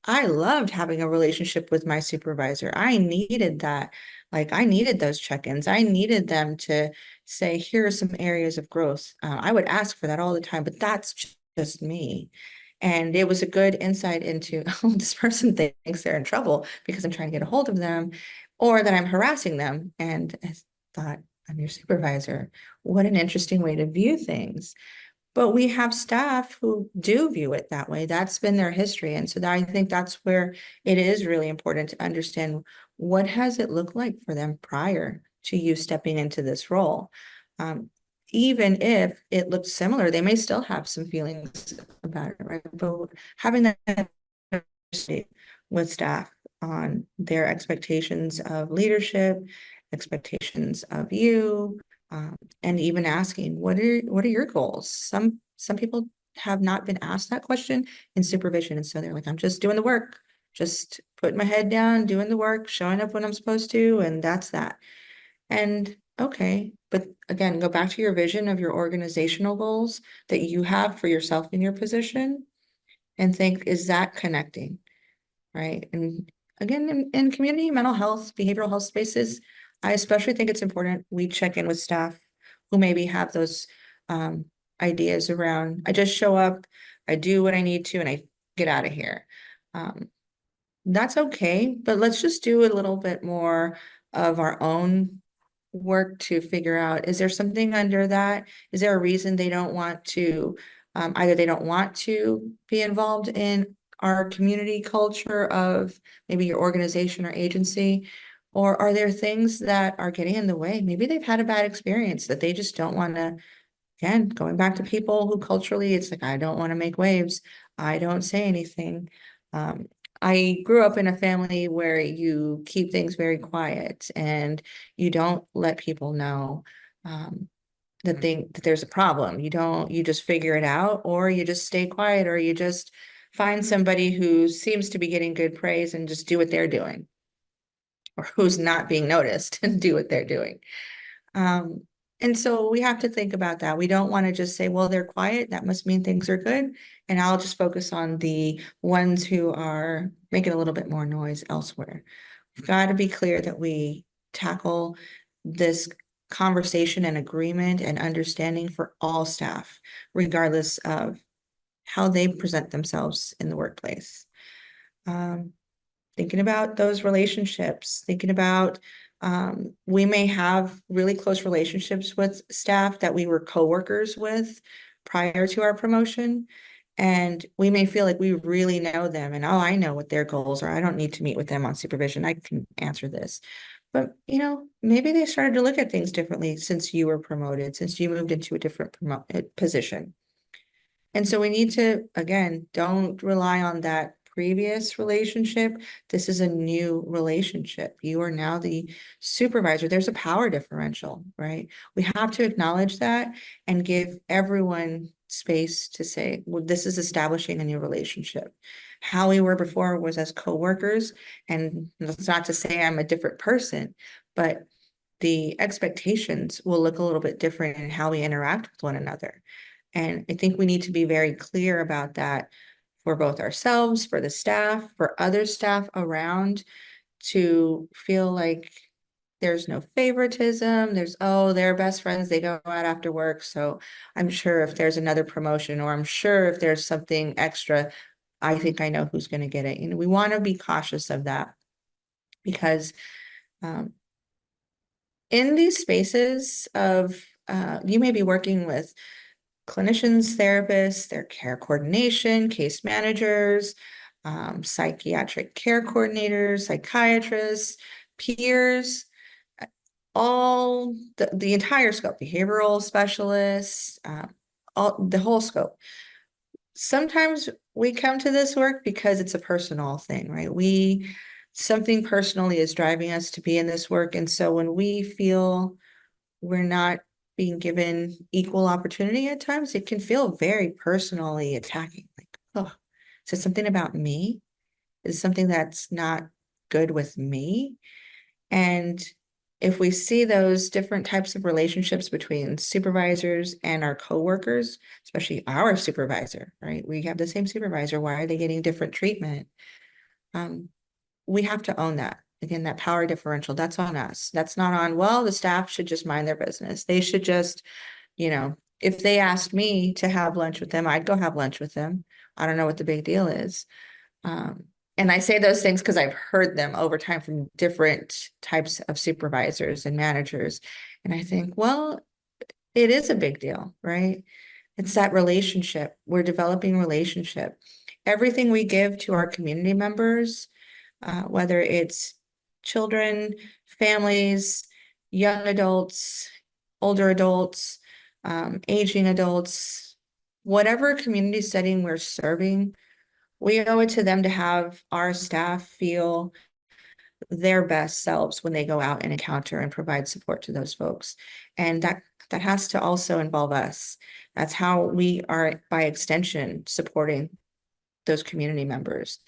I loved having a relationship with my supervisor. I needed that. Like, I needed those check-ins. I needed them to say, here are some areas of growth. I would ask for that all the time, but that's just me. And it was a good insight into, oh, this person thinks they're in trouble because I'm trying to get a hold of them, or that I'm harassing them. And I thought, I'm your supervisor. What an interesting way to view things. But we have staff who do view it that way. That's been their history. And so I think that's where it is really important to understand, what has it looked like for them prior to you stepping into this role? Even if it looks similar, they may still have some feelings about it, right? But having that with staff on their expectations of leadership, expectations of you, and even asking, what are your goals? Some people have not been asked that question in supervision, and so they're like, I'm just doing the work, just putting my head down, doing the work, showing up when I'm supposed to, and that's that. And okay, but again, go back to your vision of your organizational goals that you have for yourself in your position, and think, is that connecting? Right. And again, in community mental health, behavioral health spaces, I especially think it's important we check in with staff who maybe have those ideas around, I just show up, I do what I need to, and I get out of here. That's okay, but let's just do a little bit more of our own work to figure out, is there something under that? Is there a reason they don't want to, either they don't want to be involved in our community culture of maybe your organization or agency? Or are there things that are getting in the way? Maybe they've had a bad experience that they just don't want to, again, going back to people who culturally, it's like, I don't want to make waves. I don't say anything. I grew up in a family where you keep things very quiet and you don't let people know that there's a problem. You just figure it out, or you just stay quiet, or you just find somebody who seems to be getting good praise and just do what they're doing, or who's not being noticed and do what they're doing. And so we have to think about that. We don't want to just say, well, they're quiet, that must mean things are good, and I'll just focus on the ones who are making a little bit more noise elsewhere. We've got to be clear that we tackle this conversation and agreement and understanding for all staff, regardless of how they present themselves in the workplace. Thinking about those relationships, thinking about we may have really close relationships with staff that we were coworkers with prior to our promotion. And we may feel like we really know them and, oh, I know what their goals are. I don't need to meet with them on supervision. I can answer this. But, maybe they started to look at things differently since you were promoted, since you moved into a different position. And so we need to, again, don't rely on that previous relationship. This is a new relationship. You are now the supervisor. There's a power differential, right? We have to acknowledge that and give everyone space to say, well, this is establishing a new relationship. How we were before was as coworkers, and that's not to say I'm a different person, but the expectations will look a little bit different in how we interact with one another. And I think we need to be very clear about that for both ourselves, for the staff, for other staff around, to feel like there's no favoritism. There's, oh, they're best friends, they go out after work. So I'm sure if there's another promotion, or I'm sure if there's something extra, I think I know who's going to get it. We want to be cautious of that, because in these spaces of, you may be working with clinicians, therapists, their care coordination, case managers, psychiatric care coordinators, psychiatrists, peers, all the entire scope, behavioral specialists, all the whole scope. Sometimes we come to this work because it's a personal thing, right? Something personally is driving us to be in this work. And so when we feel we're not being given equal opportunity at times, it can feel very personally attacking. Like, oh, is it something about me? Is it something that's not good with me? And if we see those different types of relationships between supervisors and our coworkers, especially our supervisor, right? We have the same supervisor. Why are they getting different treatment? We have to own that. Again, that power differential, that's on us. That's not on, well, the staff should just mind their business. They should just, if they asked me to have lunch with them, I'd go have lunch with them. I don't know what the big deal is. And I say those things because I've heard them over time from different types of supervisors and managers. And I think, well, it is a big deal, right? It's that relationship. We're developing relationship. Everything we give to our community members, whether it's children, families, young adults, older adults, aging adults, whatever community setting we're serving, we owe it to them to have our staff feel their best selves when they go out and encounter and provide support to those folks. And that has to also involve us. That's how we are, by extension, supporting those community members.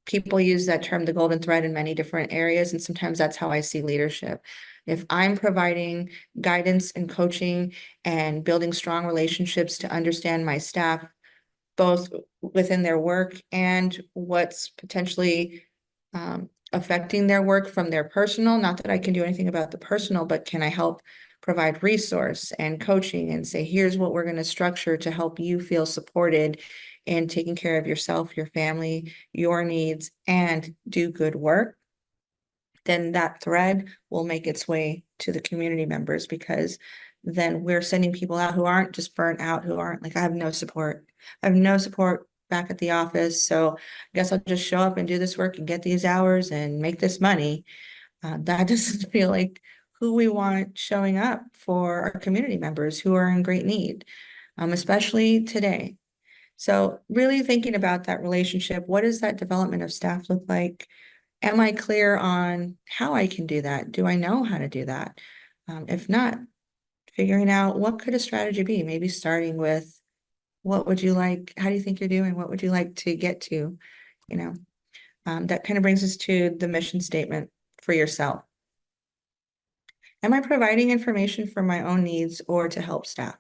People use that term, the golden thread, in many different areas, and sometimes that's how I see leadership. If I'm providing guidance and coaching and building strong relationships to understand my staff, both within their work and what's potentially affecting their work from their personal, not that I can do anything about the personal, but can I help provide resource and coaching and say, here's what we're going to structure to help you feel supported in taking care of yourself, your family, your needs, and do good work, then that thread will make its way to the community members, because then we're sending people out who aren't just burnt out, who aren't like, I have no support. I have no support back at the office, so I guess I'll just show up and do this work and get these hours and make this money. That doesn't feel like who we want showing up for our community members who are in great need, especially today. So really thinking about that relationship, what does that development of staff look like? Am I clear on how I can do that? Do I know how to do that? If not, figuring out what could a strategy be, maybe starting with, what would you like? How do you think you're doing? What would you like to get to? You know, that kind of brings us to the mission statement for yourself. Am I providing information for my own needs or to help staff?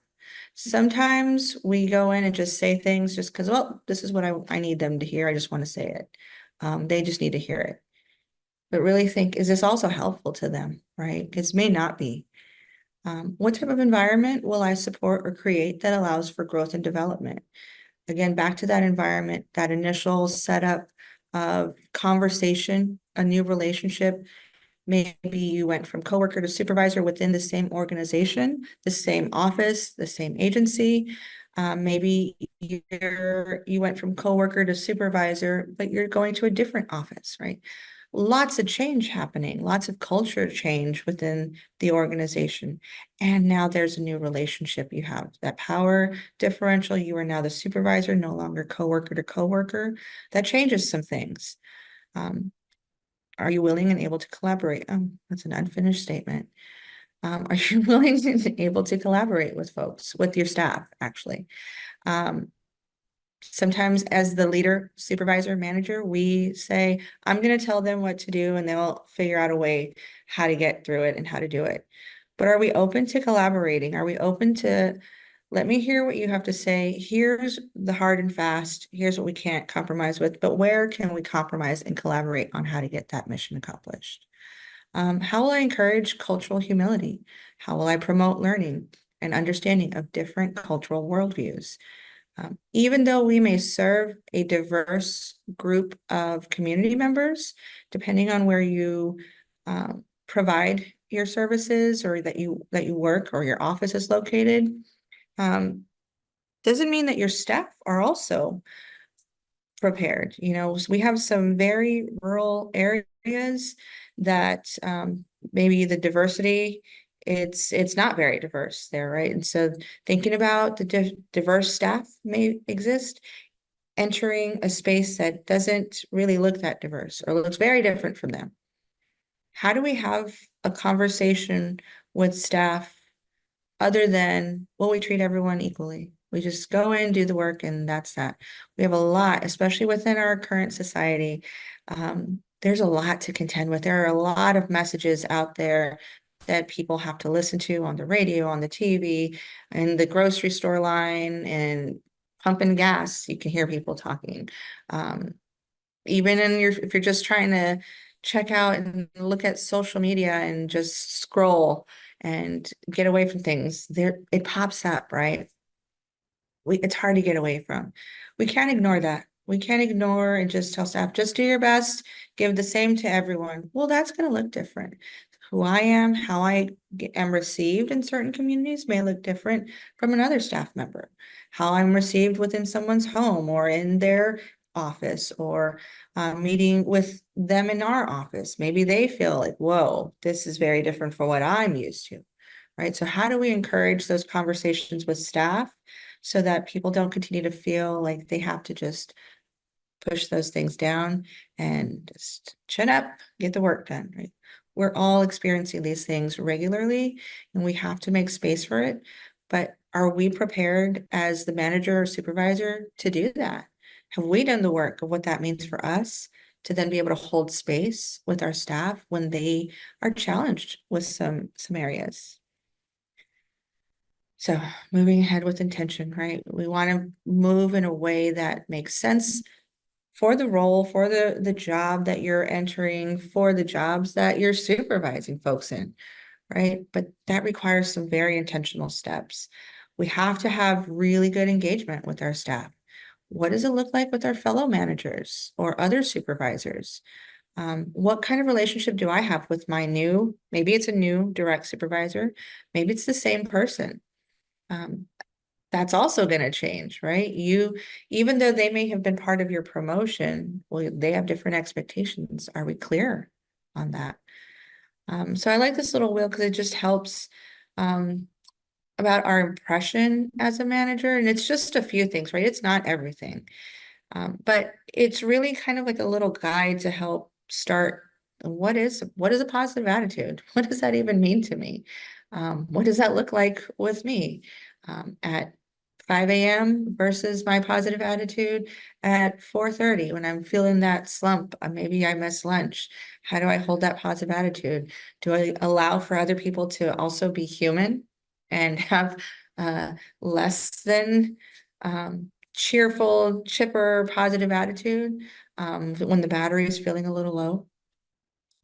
Sometimes we go in and just say things just because, well, this is what I need them to hear. I just want to say it. They just need to hear it. But really think, is this also helpful to them, right? It may not be. What type of environment will I support or create that allows for growth and development? Again, back to that environment, that initial setup of conversation, a new relationship. Maybe you went from coworker to supervisor within the same organization, the same office, the same agency. Maybe you went from coworker to supervisor, but you're going to a different office, right? Lots of change happening, lots of culture change within the organization. And now there's a new relationship. You have that power differential. You are now the supervisor, no longer coworker to coworker. That changes some things. Are you willing and able to collaborate? That's an unfinished statement. Are you willing and able to collaborate with folks, with your staff, actually? Sometimes as the leader, supervisor, manager, we say, I'm going to tell them what to do and they'll figure out a way how to get through it and how to do it. But are we open to collaborating? Are we open to, let me hear what you have to say. Here's the hard and fast. Here's what we can't compromise with, but where can we compromise and collaborate on how to get that mission accomplished? How will I encourage cultural humility? How will I promote learning and understanding of different cultural worldviews? Even though we may serve a diverse group of community members, depending on where you provide your services or that you work or your office is located, doesn't mean that your staff are also prepared. You know, so we have some very rural areas that maybe the diversity, it's not very diverse there, right? And so thinking about the diverse staff may exist, entering a space that doesn't really look that diverse or looks very different from them. How do we have a conversation with staff other than, well, we treat everyone equally? We just go in, do the work, and that's that. We have a lot, especially within our current society. There's a lot to contend with. There are a lot of messages out there that people have to listen to on the radio, on the TV, in the grocery store line, and pumping gas. You can hear people talking. Even if you're just trying to check out and look at social media and just scroll and get away from things, there it pops up, right? It's hard to get away from. We can't ignore that. We can't ignore and just tell staff, just do your best, give the same to everyone. Well, that's going to look different. who I am, how I am received in certain communities may look different from another staff member. How I'm received within someone's home or in their office, or meeting with them in our office. Maybe they feel like, whoa, this is very different from what I'm used to, right? So how do we encourage those conversations with staff so that people don't continue to feel like they have to just push those things down and just chin up, get the work done, right? We're all experiencing these things regularly, and we have to make space for it. But are we prepared as the manager or supervisor to do that? Have we done the work of what that means for us to then be able to hold space with our staff when they are challenged with some areas? So moving ahead with intention, right? We want to move in a way that makes sense for the role, for the job that you're entering, for the jobs that you're supervising folks in, right? But that requires some very intentional steps. We have to have really good engagement with our staff. What does it look like with our fellow managers or other supervisors? What kind of relationship do I have with my new, maybe it's a new direct supervisor, maybe it's the same person. That's also going to change, right? Even though they may have been part of your promotion, well, they have different expectations. Are we clear on that? So I like this little wheel because it just helps about our impression as a manager. And it's just a few things, right? It's not everything. But it's really kind of like a little guide to help start what is a positive attitude? What does that even mean to me? What does that look like with me at 5 a.m. versus my positive attitude at 4:30 when I'm feeling that slump? Maybe I miss lunch. How do I hold that positive attitude? Do I allow for other people to also be human and have less than cheerful, chipper, positive attitude when the battery is feeling a little low?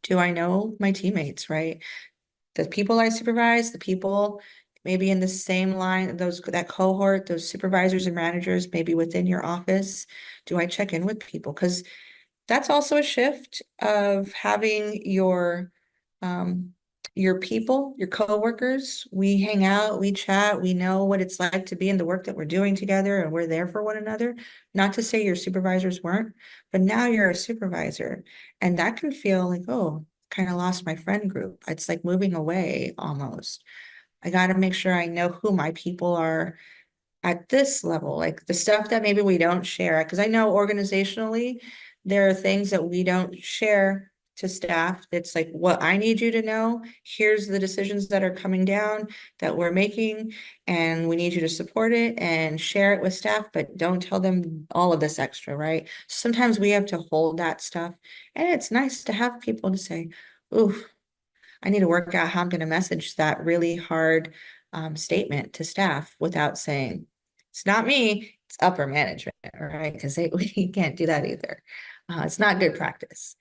Do I know my teammates, right? The people I supervise, the people maybe in the same line, that cohort, those supervisors and managers, maybe within your office. Do I check in with people? Because that's also a shift of having your people, your coworkers. We hang out, we chat, we know what it's like to be in the work that we're doing together, and we're there for one another. Not to say your supervisors weren't, but now you're a supervisor, and that can feel like, oh, kind of lost my friend group. It's like moving away almost. I got to make sure I know who my people are at this level, like the stuff that maybe we don't share, because I know organizationally, there are things that we don't share to staff. It's like, what I need you to know, here's the decisions that are coming down that we're making, and we need you to support it and share it with staff, but don't tell them all of this extra, right? Sometimes we have to hold that stuff, and it's nice to have people to say, ooh, I need to work out how I'm going to message that really hard statement to staff without saying, it's not me, it's upper management, right? Because we can't do that either. It's not good practice.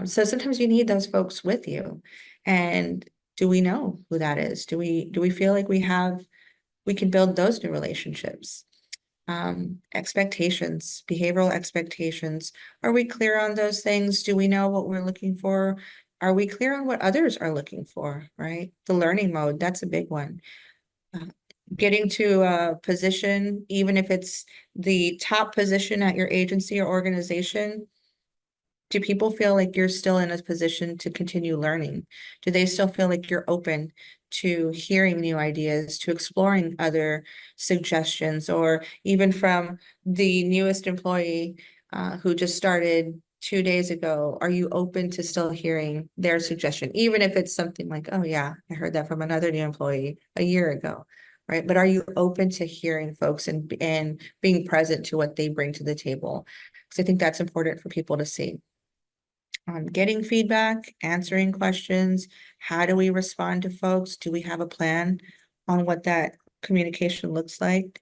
So sometimes you need those folks with you. And do we know who that is? Do we feel like we can build those new relationships? Expectations, behavioral expectations. Are we clear on those things? Do we know what we're looking for? Are we clear on what others are looking for, right? The learning mode, that's a big one. Getting to a position, even if it's the top position at your agency or organization, do people feel like you're still in a position to continue learning? Do they still feel like you're open to hearing new ideas, to exploring other suggestions, or even from the newest employee who just started 2 days ago? Are you open to still hearing their suggestion, even if it's something like, oh yeah, I heard that from another new employee a year ago, right? But are you open to hearing folks and being present to what they bring to the table? Because I think that's important for people to see. Getting feedback, answering questions. How do we respond to folks? Do we have a plan on what that communication looks like?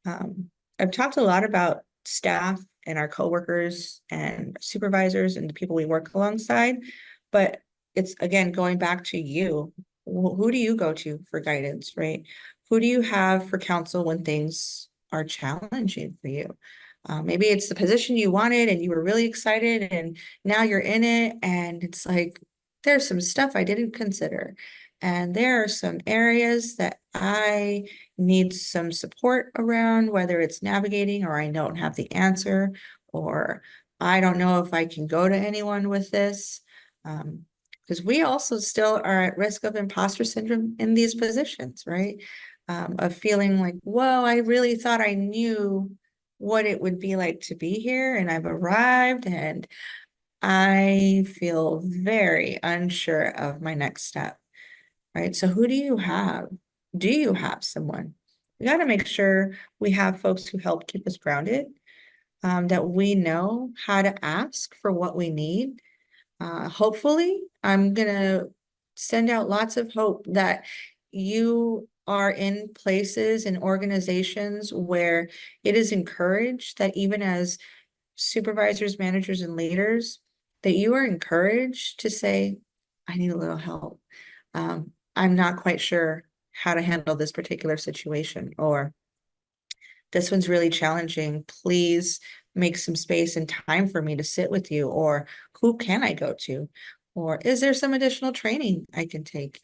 I've talked a lot about staff and our coworkers and supervisors and the people we work alongside, but it's, again, going back to you. Who do you go to for guidance, right? Who do you have for counsel when things are challenging for you? Maybe it's the position you wanted and you were really excited, and now you're in it and it's like there's some stuff I didn't consider. And there are some areas that I need some support around, whether it's navigating or I don't have the answer, or I don't know if I can go to anyone with this. Because we also still are at risk of imposter syndrome in these positions, right? Of feeling like, whoa, I really thought I knew what it would be like to be here, and I've arrived, and I feel very unsure of my next step, right? So who do you have? Do you have someone? We got to make sure we have folks who help keep us grounded, that we know how to ask for what we need. Hopefully, I'm going to send out lots of hope that you are in places and organizations where it is encouraged that even as supervisors, managers, and leaders, that you are encouraged to say, I need a little help. I'm not quite sure how to handle this particular situation, or this one's really challenging. Please make some space and time for me to sit with you, or who can I go to? Or is there some additional training I can take?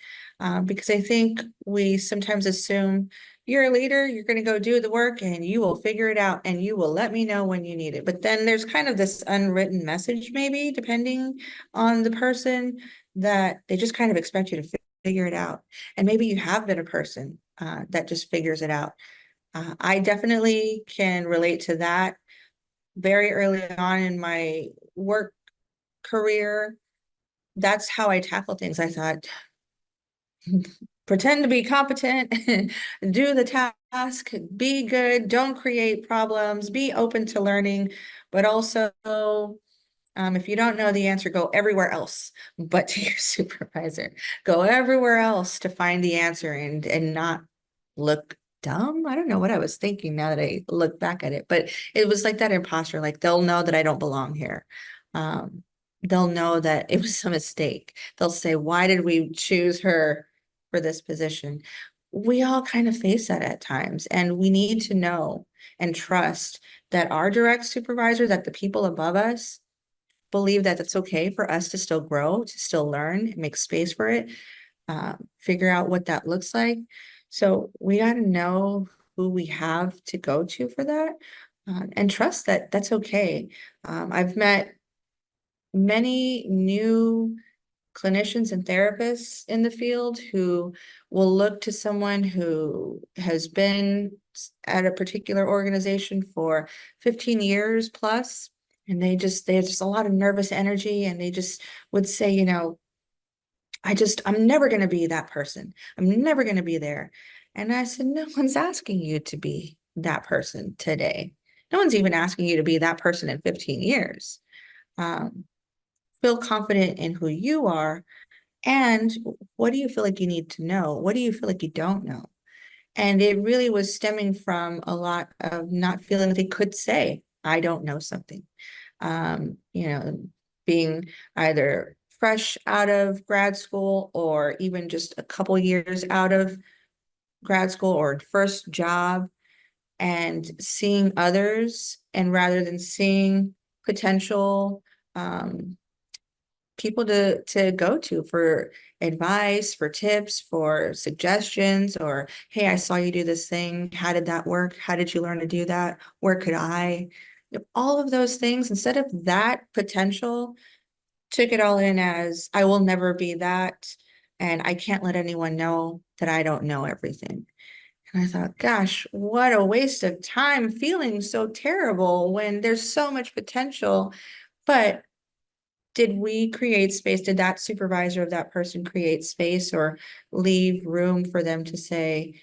Because I think we sometimes assume you're a leader, you're going to go do the work and you will figure it out and you will let me know when you need it. But then there's kind of this unwritten message, maybe depending on the person, that they just kind of expect you to figure it out. And maybe you have been a person that just figures it out. I definitely can relate to that. Very early on in my work career, that's how I tackle things. I thought, pretend to be competent, do the task, be good, don't create problems, be open to learning, but also, if you don't know the answer, go everywhere else but to your supervisor. Go everywhere else to find the answer, and not look dumb. I don't know what I was thinking now that I look back at it, but it was like that imposter, like they'll know that I don't belong here. They'll know that it was a mistake. They'll say, why did we choose her for this position? We all kind of face that at times, and we need to know and trust that our direct supervisor, that the people above us, believe that it's okay for us to still grow, to still learn, and make space for it, figure out what that looks like. So we got to know who we have to go to for that, and trust that that's okay. I've met many new clinicians and therapists in the field who will look to someone who has been at a particular organization for 15 years plus, and they have just a lot of nervous energy, and they just would say, I'm never going to be that person. I'm never going to be there. And I said, no one's asking you to be that person today. No one's even asking you to be that person in 15 years. Feel confident in who you are. And what do you feel like you need to know? What do you feel like you don't know? And it really was stemming from a lot of not feeling like they could say, I don't know something. Being either fresh out of grad school, or even just a couple years out of grad school or first job, and seeing others, and rather than seeing potential people to go to for advice, for tips, for suggestions, or, hey, I saw you do this thing. How did that work? How did you learn to do that? Where could I? All of those things, instead of that potential, took it all in as, I will never be that, and I can't let anyone know that I don't know everything. And I thought, gosh, what a waste of time, feeling so terrible when there's so much potential. But did we create space? Did that supervisor of that person create space or leave room for them to say,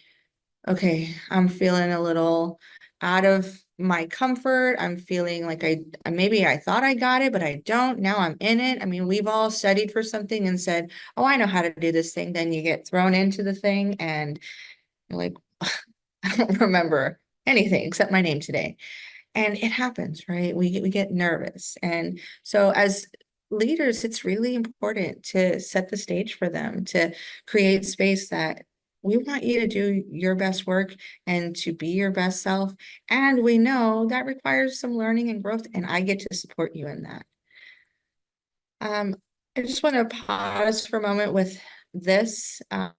okay, I'm feeling a little out of my comfort. I'm feeling like maybe I thought I got it, but I don't. Now I'm in it. I mean, we've all studied for something and said, oh, I know how to do this thing. Then you get thrown into the thing and you're like, I don't remember anything except my name today. And it happens, right? We get nervous. And so as leaders, it's really important to set the stage for them, to create space that we want you to do your best work and to be your best self. And we know that requires some learning and growth, and I get to support you in that. I just want to pause for a moment with this. I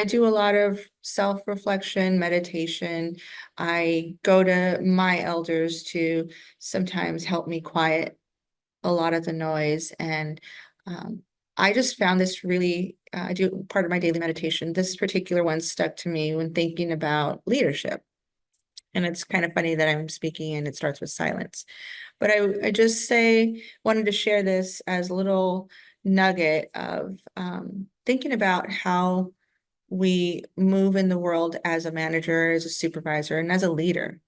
do a lot of self-reflection, meditation. I go to my elders to sometimes help me quiet a lot of the noise. And I just found this really, I do part of my daily meditation. This particular one stuck to me when thinking about leadership. And it's kind of funny that I'm speaking and it starts with silence. But I just wanted to share this as a little nugget of thinking about how we move in the world as a manager, as a supervisor, and as a leader.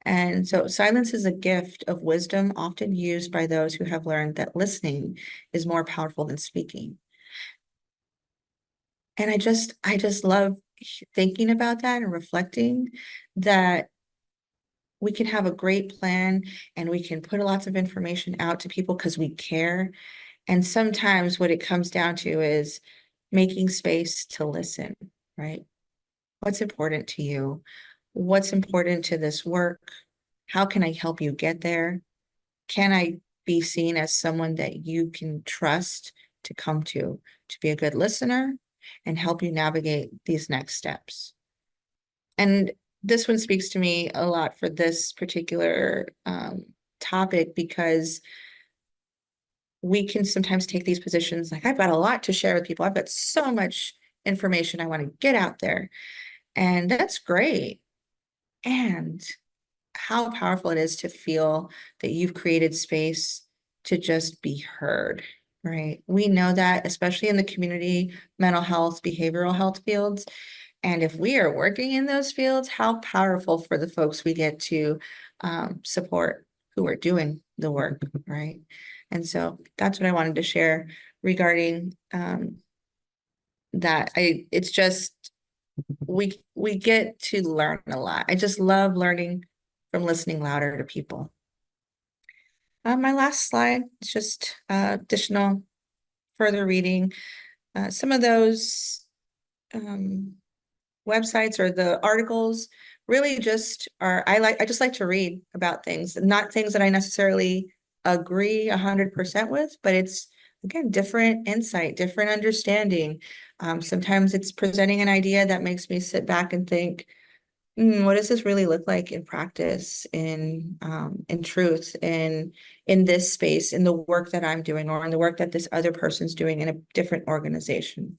And so silence is a gift of wisdom often used by those who have learned that listening is more powerful than speaking. And I just love thinking about that and reflecting that we can have a great plan and we can put lots of information out to people because we care. And sometimes what it comes down to is making space to listen, right? What's important to you? What's important to this work? How can I help you get there? Can I be seen as someone that you can trust to come to be a good listener and help you navigate these next steps? And this one speaks to me a lot for this particular topic because we can sometimes take these positions like, I've got a lot to share with people. I've got so much information I want to get out there. And that's great. And how powerful it is to feel that you've created space to just be heard, right? We know that, especially in the community, mental health, behavioral health fields. And if we are working in those fields, how powerful for the folks we get to support who are doing the work, right? And so that's what I wanted to share regarding that. It's just, we get to learn a lot. I just love learning from listening louder to people. My last slide is just additional further reading. Some of those websites or the articles really just are, I just like to read about things, not things that I necessarily agree 100% with, but it's, again, different insight, different understanding. Sometimes it's presenting an idea that makes me sit back and think, what does this really look like in practice, in truth, in this space, in the work that I'm doing, or in the work that this other person's doing in a different organization?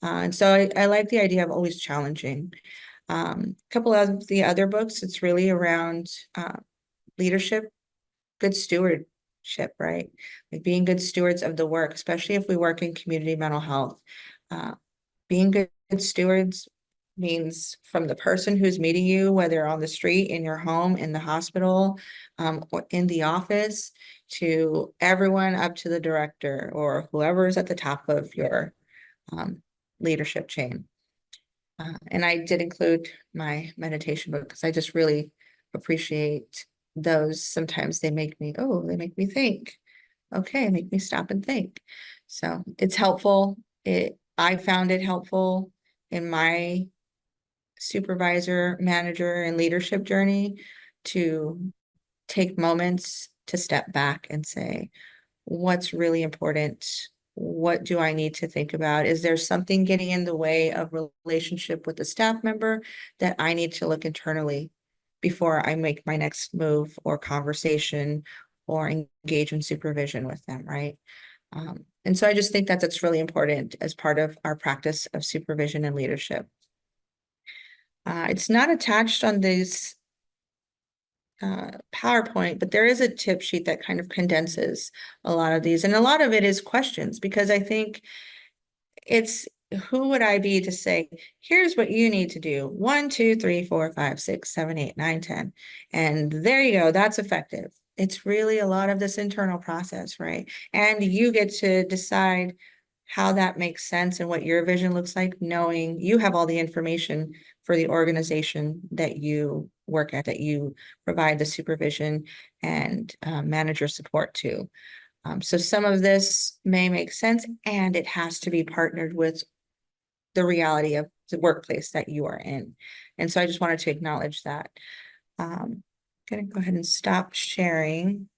And so I like the idea of always challenging. A couple of the other books, it's really around leadership, good stewardship, right? Like being good stewards of the work, especially if we work in community mental health. Being good stewards means from the person who's meeting you, whether on the street, in your home, in the hospital, or in the office, to everyone up to the director or whoever is at the top of your leadership chain. And I did include my meditation book because I just really appreciate those. Sometimes they make me think. Okay, make me stop and think. So it's helpful. I found it helpful in my supervisor, manager, and leadership journey to take moments to step back and say, what's really important? What do I need to think about? Is there something getting in the way of relationship with a staff member that I need to look internally before I make my next move or conversation or engage in supervision with them, right? And so I just think that that's really important as part of our practice of supervision and leadership. It's not attached on this PowerPoint, but there is a tip sheet that kind of condenses a lot of these. And a lot of it is questions, because I think it's, who would I be to say, here's what you need to do. 1, 2, 3, 4, 5, 6, 7, 8, 9, 10. And there you go. That's effective. It's really a lot of this internal process, right? And you get to decide how that makes sense and what your vision looks like, knowing you have all the information for the organization that you work at, that you provide the supervision and manager support to. So some of this may make sense, and it has to be partnered with the reality of the workplace that you are in. And so I just wanted to acknowledge that. I'm gonna go ahead and stop sharing.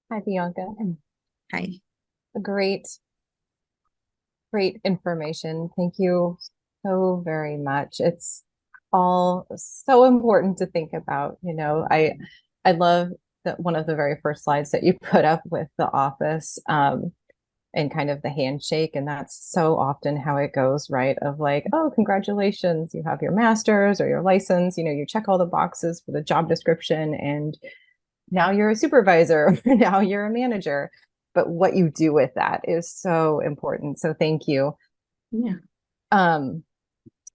Hi, Bianca. Hi. Great, great information. Thank you so very much. It's all so important to think about. I love that one of the very first slides that you put up with the office, and kind of the handshake. And that's so often how it goes, right? Of like, oh, congratulations, you have your master's or your license, you check all the boxes for the job description, and now you're a supervisor, now you're a manager. But what you do with that is so important. So thank you. Yeah. Um,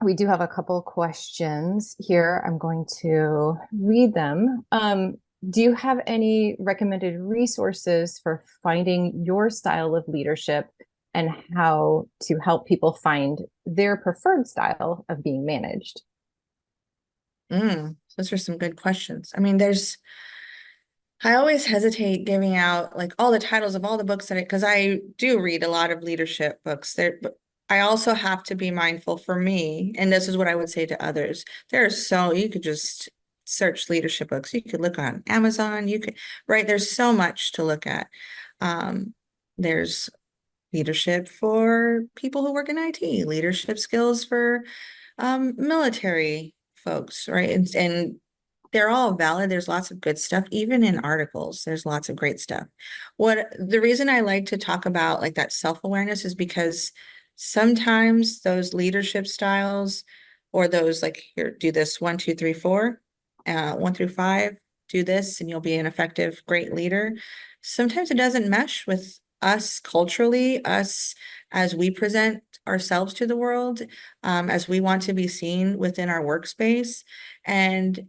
we do have a couple questions here. I'm going to read them. Do you have any recommended resources for finding your style of leadership and how to help people find their preferred style of being managed? Those are some good questions. I mean, I always hesitate giving out like all the titles of all the books because I do read a lot of leadership books there, but I also have to be mindful for me, and this is what I would say to others. You could just search leadership books. You could look on Amazon, right? There's so much to look at. There's leadership for people who work in IT, leadership skills for military folks, right? And they're all valid. There's lots of good stuff, even in articles. There's lots of great stuff. The reason I like to talk about like that self-awareness is because sometimes those leadership styles or those like here, do this 1, 2, 3, 4, 1 through 5, do this and you'll be an effective, great leader. Sometimes it doesn't mesh with us culturally, us as we present ourselves to the world, as we want to be seen within our workspace. And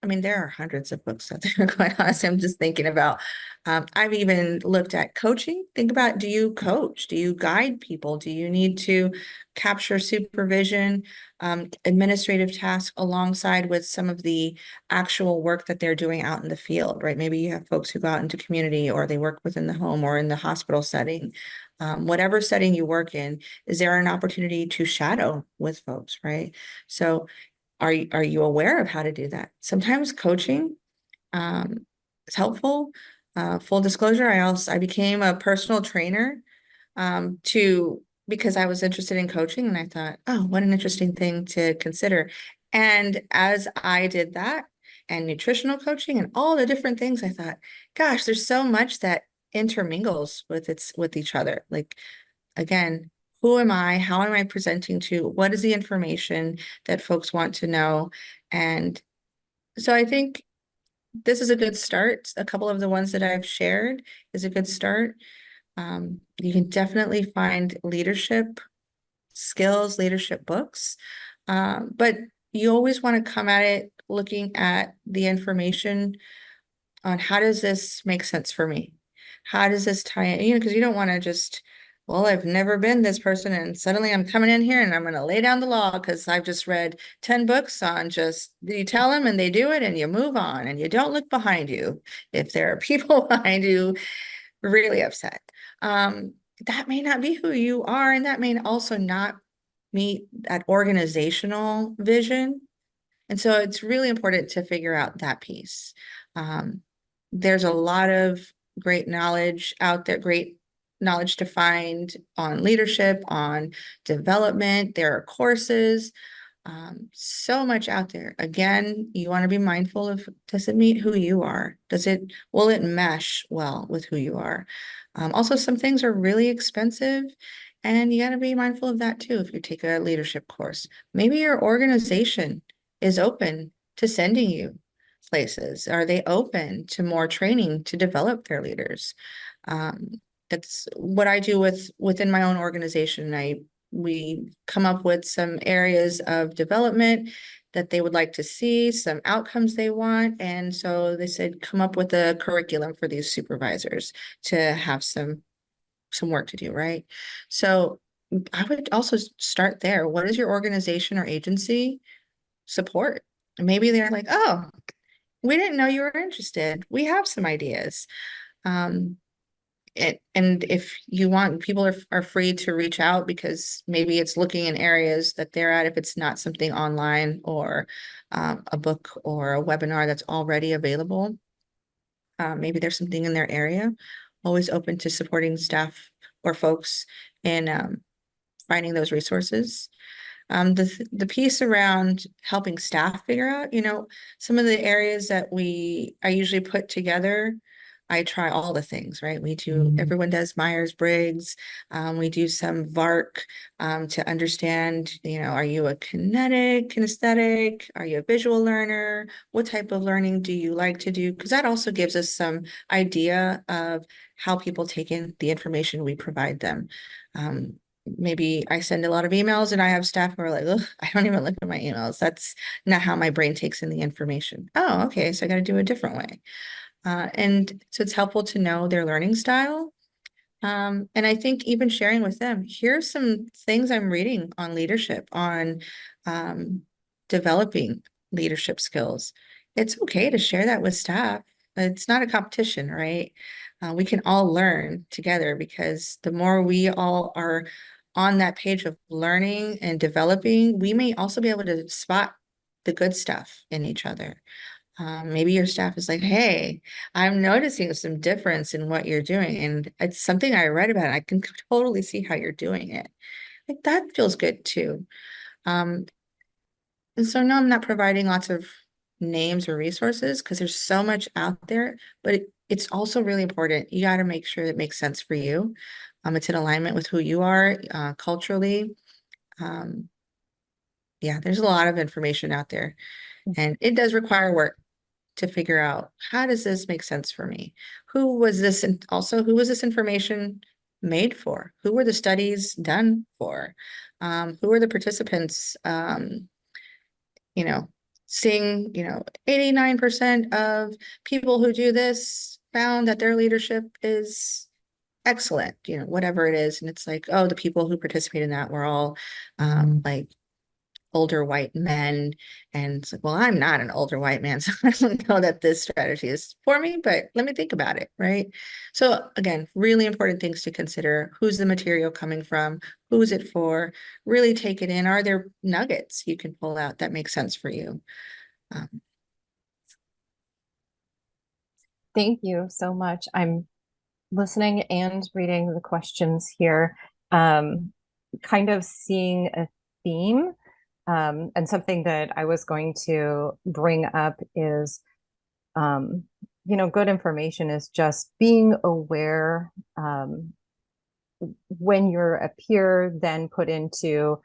I mean, there are hundreds of books out there, quite honestly. I'm just thinking about, I've even looked at coaching. Think about, do you coach? Do you guide people? Do you need to capture supervision, administrative tasks alongside with some of the actual work that they're doing out in the field, right? Maybe you have folks who go out into community or they work within the home or in the hospital setting. Whatever setting you work in, is there an opportunity to shadow with folks, right? So are you aware of how to do that? Sometimes coaching is helpful. Full disclosure, I became a personal trainer because I was interested in coaching and I thought, oh, what an interesting thing to consider. And as I did that and nutritional coaching and all the different things, I thought, gosh, there's so much that intermingles with each other. Like, again, who am I? How am I presenting to? What is the information that folks want to know? And so I think this is a good start. A couple of the ones that I've shared is a good start. You can definitely find leadership skills, leadership books, but you always want to come at it looking at the information on how does this make sense for me? How does this tie in? Because you don't want to just, well, I've never been this person and suddenly I'm coming in here and I'm going to lay down the law because I've just read 10 books on just, you tell them and they do it and you move on and you don't look behind you. If there are people behind you really upset, that may not be who you are, and that may also not meet that organizational vision. And so it's really important to figure out that piece. There's a lot of great knowledge out there, great knowledge to find on leadership, on development. There are courses, so much out there. Again, you want to be mindful of, does it meet who you are? Will it mesh well with who you are? Also, some things are really expensive, and you got to be mindful of that too if you take a leadership course. Maybe your organization is open to sending you places. Are they open to more training to develop their leaders? That's what I do within my own organization. We come up with some areas of development that they would like to see, some outcomes they want. And so they said, come up with a curriculum for these supervisors to have some work to do, right? So I would also start there. What is your organization or agency support? And maybe they're like, oh, we didn't know you were interested. We have some ideas. And if you want, people are free to reach out because maybe it's looking in areas that they're at, if it's not something online or a book or a webinar that's already available. maybe there's something in their area. Always open to supporting staff or folks in finding those resources. The piece around helping staff figure out, some of the areas that I usually put together. I try all the things, right? Everyone does Myers-Briggs. We do some VARC to understand, are you a kinesthetic? Are you a visual learner? What type of learning do you like to do? Because that also gives us some idea of how people take in the information we provide them. Maybe I send a lot of emails and I have staff who are like, ugh, I don't even look at my emails. That's not how my brain takes in the information. Oh, okay. So I got to do it a different way. And so it's helpful to know their learning style. And I think even sharing with them, here's some things I'm reading on leadership, on developing leadership skills. It's okay to share that with staff. It's not a competition, right? We can all learn together, because the more we all are on that page of learning and developing, we may also be able to spot the good stuff in each other. Maybe your staff is like, hey, I'm noticing some difference in what you're doing. And it's something I read about. I can totally see how you're doing it. Like, that feels good too. And so no, I'm not providing lots of names or resources because there's so much out there, but it's also really important. You got to make sure it makes sense for you. It's in alignment with who you are culturally. Yeah, there's a lot of information out there, and it does require work to figure out, how does this make sense for me? Who was this information made for? Who were the studies done for? Who are the participants? Seeing, 89% of people who do this found that their leadership is excellent, whatever it is. And it's like, oh, the people who participate in that were all like older white men. And it's like, well, I'm not an older white man, so I don't know that this strategy is for me, but let me think about it, right? So again, really important things to consider. Who's the material coming from? Who's it for? Really take it in. Are there nuggets you can pull out that make sense for you? Thank you so much. I'm listening and reading the questions here, kind of seeing a theme. And something that I was going to bring up is, good information is just being aware when you're a peer, then put into,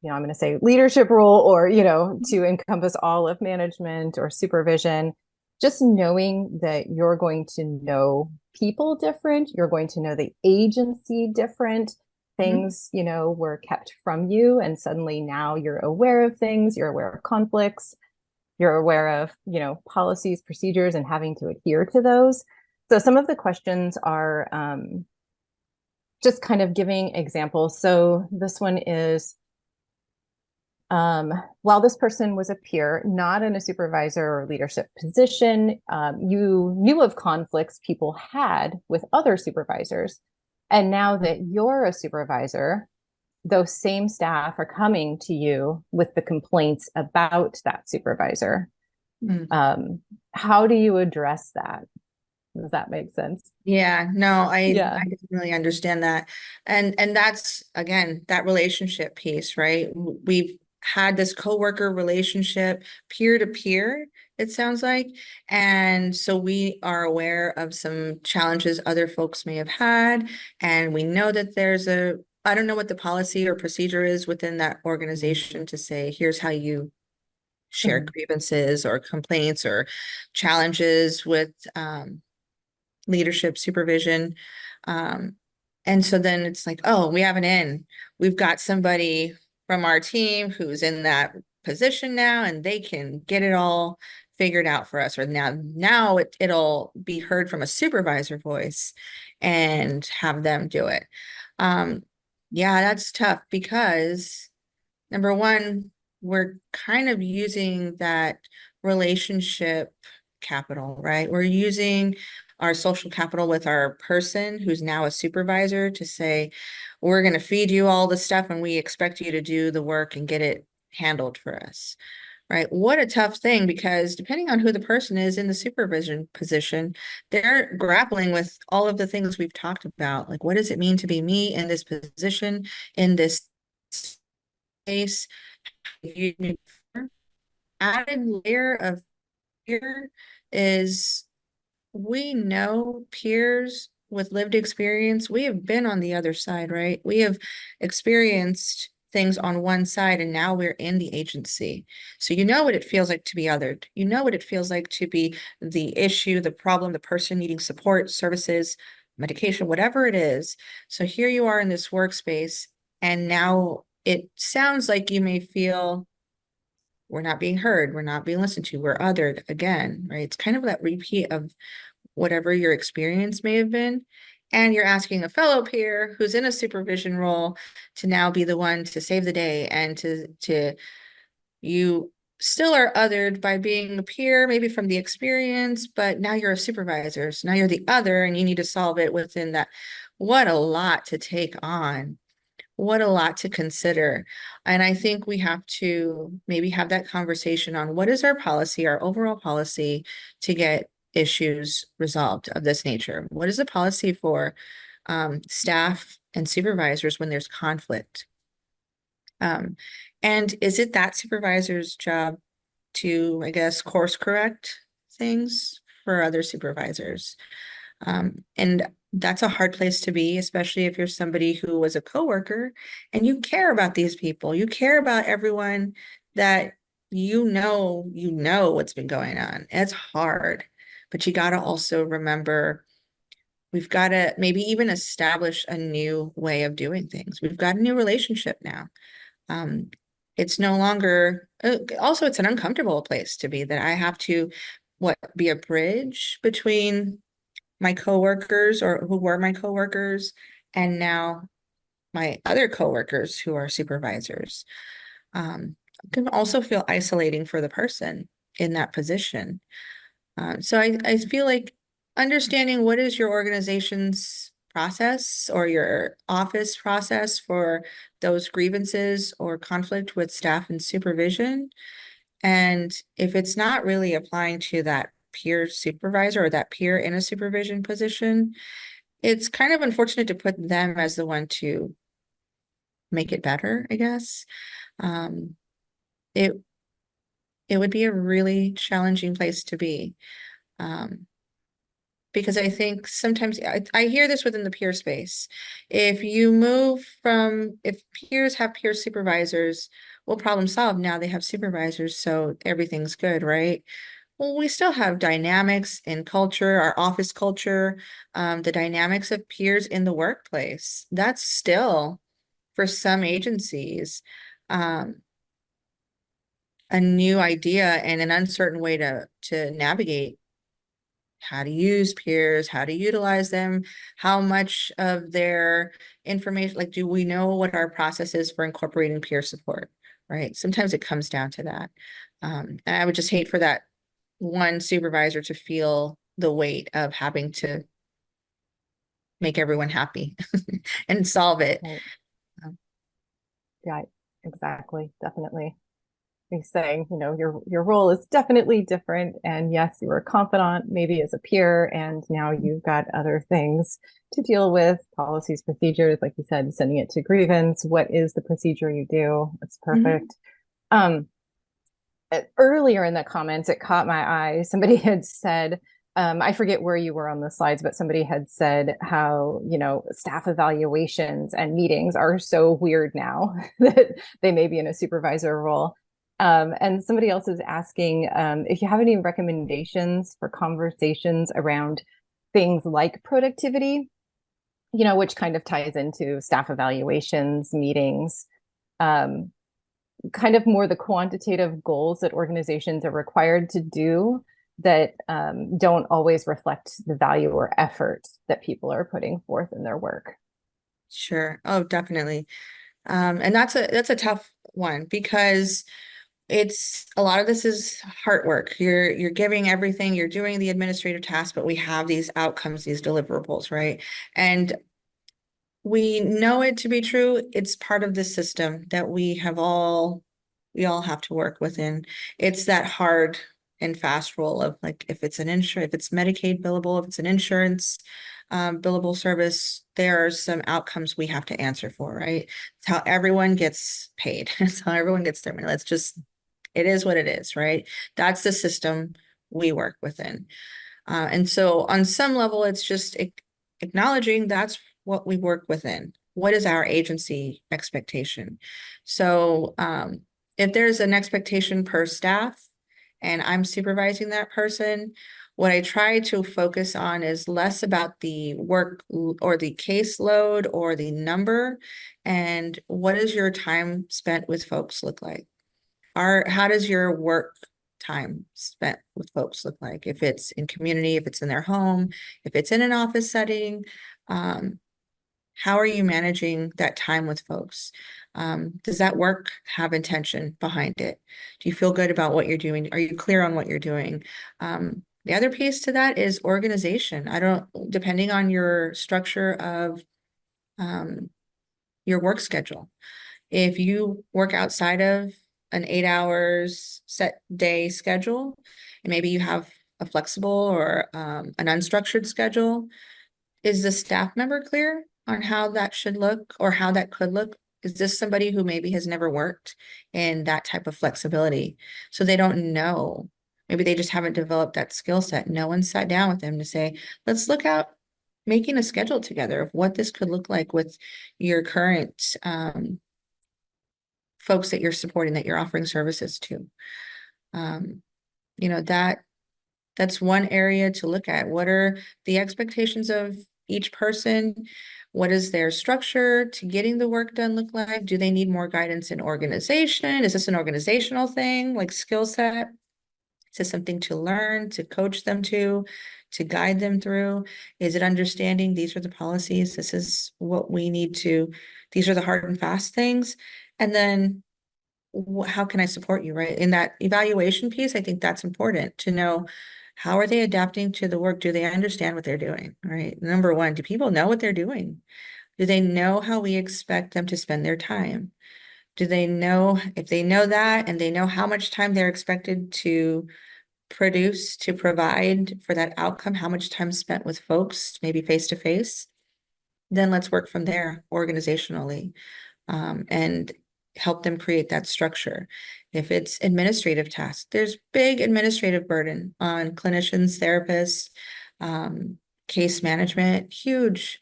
I'm going to say leadership role, or, to encompass all of management or supervision. Just knowing that you're going to know people different, you're going to know the agency different. Things, were kept from you, and suddenly now you're aware of things, you're aware of conflicts, you're aware of, policies, procedures, and having to adhere to those. So some of the questions are just kind of giving examples. So this one is, while this person was a peer, not in a supervisor or leadership position, you knew of conflicts people had with other supervisors. And now that you're a supervisor, those same staff are coming to you with the complaints about that supervisor. How do you address that? Does that make sense? Yeah, no, I didn't really understand that. And that's, again, that relationship piece, right? We've had this coworker relationship, peer to peer, it sounds like. And so we are aware of some challenges other folks may have had. And we know that I don't know what the policy or procedure is within that organization to say, here's how you share grievances or complaints or challenges with leadership supervision. And so then it's like, oh, we have an in. We've got somebody from our team who's in that position now, and they can get it all figured out for us. Or now it'll be heard from a supervisor voice and have them do it. Yeah, that's tough, because number one, we're kind of using that relationship capital, right? We're using our social capital with our person who's now a supervisor to say, we're going to feed you all the stuff and we expect you to do the work and get it handled for us. right? What a tough thing, because depending on who the person is in the supervision position, they're grappling with all of the things we've talked about. Like, what does it mean to be me in this position, in this space? Added layer of fear is, we know peers with lived experience, we have been on the other side, right? We have experienced things on one side, and now we're in the agency. So you know what it feels like to be othered. You know what it feels like to be the issue, the problem, the person needing support, services, medication, whatever it is. So here you are in this workspace, and now it sounds like you may feel we're not being heard, we're not being listened to, we're othered again, right? It's kind of that repeat of whatever your experience may have been. And you're asking a fellow peer who's in a supervision role to now be the one to save the day, and to you still are othered by being a peer, maybe from the experience, but now you're a supervisor. So now you're the other, and you need to solve it within that. What a lot to take on. What a lot to consider. And I think we have to maybe have that conversation on what is our policy, our overall policy to get issues resolved of this nature. What is the policy for staff and supervisors when there's conflict? And is it that supervisor's job to, I guess, course correct things for other supervisors? And that's a hard place to be, especially if you're somebody who was a coworker and you care about these people. You care about everyone that you know what's been going on. It's hard, but you got to also remember we've got to maybe even establish a new way of doing things. We've got a new relationship now. It's no longer, also it's an uncomfortable place to be, that I have to be a bridge between my coworkers, or who were my coworkers, and now my other coworkers who are supervisors. Can also feel isolating for the person in that position. So I feel like understanding what is your organization's process or your office process for those grievances or conflict with staff and supervision. And if it's not really applying to that peer supervisor or that peer in a supervision position, it's kind of unfortunate to put them as the one to make it better, I guess. It would be a really challenging place to be. Because I think sometimes I hear this within the peer space. If peers have peer supervisors, well, problem solved. Now they have supervisors, so everything's good, right? Well, we still have dynamics in culture, our office culture, the dynamics of peers in the workplace. That's still, for some agencies, a new idea and an uncertain way to navigate how to use peers, how to utilize them, how much of their information, like, do we know what our process is for incorporating peer support, right? Sometimes it comes down to that. And I would just hate for that one supervisor to feel the weight of having to make everyone happy and solve it. Right. Yeah, exactly. Definitely. He's saying, your role is definitely different. And yes, you were a confidant, maybe as a peer, and now you've got other things to deal with, policies, procedures, like you said, sending it to grievance. What is the procedure you do? That's perfect. Earlier in the comments, it caught my eye. Somebody had said, I forget where you were on the slides, but somebody had said how, staff evaluations and meetings are so weird now that they may be in a supervisor role. And somebody else is asking if you have any recommendations for conversations around things like productivity, which kind of ties into staff evaluations, meetings, kind of more the quantitative goals that organizations are required to do that don't always reflect the value or effort that people are putting forth in their work. Sure. Oh, definitely. And that's a tough one, because it's a lot of this is heart work. You're giving everything, you're doing the administrative tasks, but we have these outcomes, these deliverables, right? And we know it to be true. It's part of the system that we have all we all have to work within. It's that hard and fast rule of like, if it's if it's Medicaid billable, if it's an insurance billable service, there are some outcomes we have to answer for, right? It's how everyone gets paid. It's how everyone gets their money. It is what it is, right? That's the system we work within. And so on some level, it's just acknowledging that's what we work within. What is our agency expectation? So if there's an expectation per staff and I'm supervising that person, what I try to focus on is less about the work or the caseload or the number, and what does your time spent with folks look like? How does your work time spent with folks look like? If it's in community, if it's in their home, if it's in an office setting, how are you managing that time with folks? Does that work have intention behind it? Do you feel good about what you're doing? Are you clear on what you're doing? The other piece to that is organization. Depending on your structure of your work schedule. If you work outside of an 8 hours set day schedule, and maybe you have a flexible or an unstructured schedule, is the staff member clear on how that should look or how that could look? Is this somebody who maybe has never worked in that type of flexibility? So they don't know. Maybe they just haven't developed that skill set. No one sat down with them to say, let's look at making a schedule together of what this could look like with your current folks that you're supporting, that you're offering services to. You know, that's one area to look at. What are the expectations of each person? What is their structure to getting the work done look like? Do they need more guidance in organization? Is this an organizational thing, like skill set? Is this something to learn, to coach them to guide them through? Is it understanding these are the policies, this is what we need to, these are the hard and fast things? And then how can I support you, right? In that evaluation piece, I think that's important to know, how are they adapting to the work? Do they understand what they're doing, right? Number one, do people know what they're doing? Do they know how we expect them to spend their time? Do they know, if they know that and they know how much time they're expected to produce, to provide for that outcome, how much time spent with folks, maybe face to face, then let's work from there organizationally. And help them create that structure. If it's administrative tasks, there's big administrative burden on clinicians, therapists, case management, huge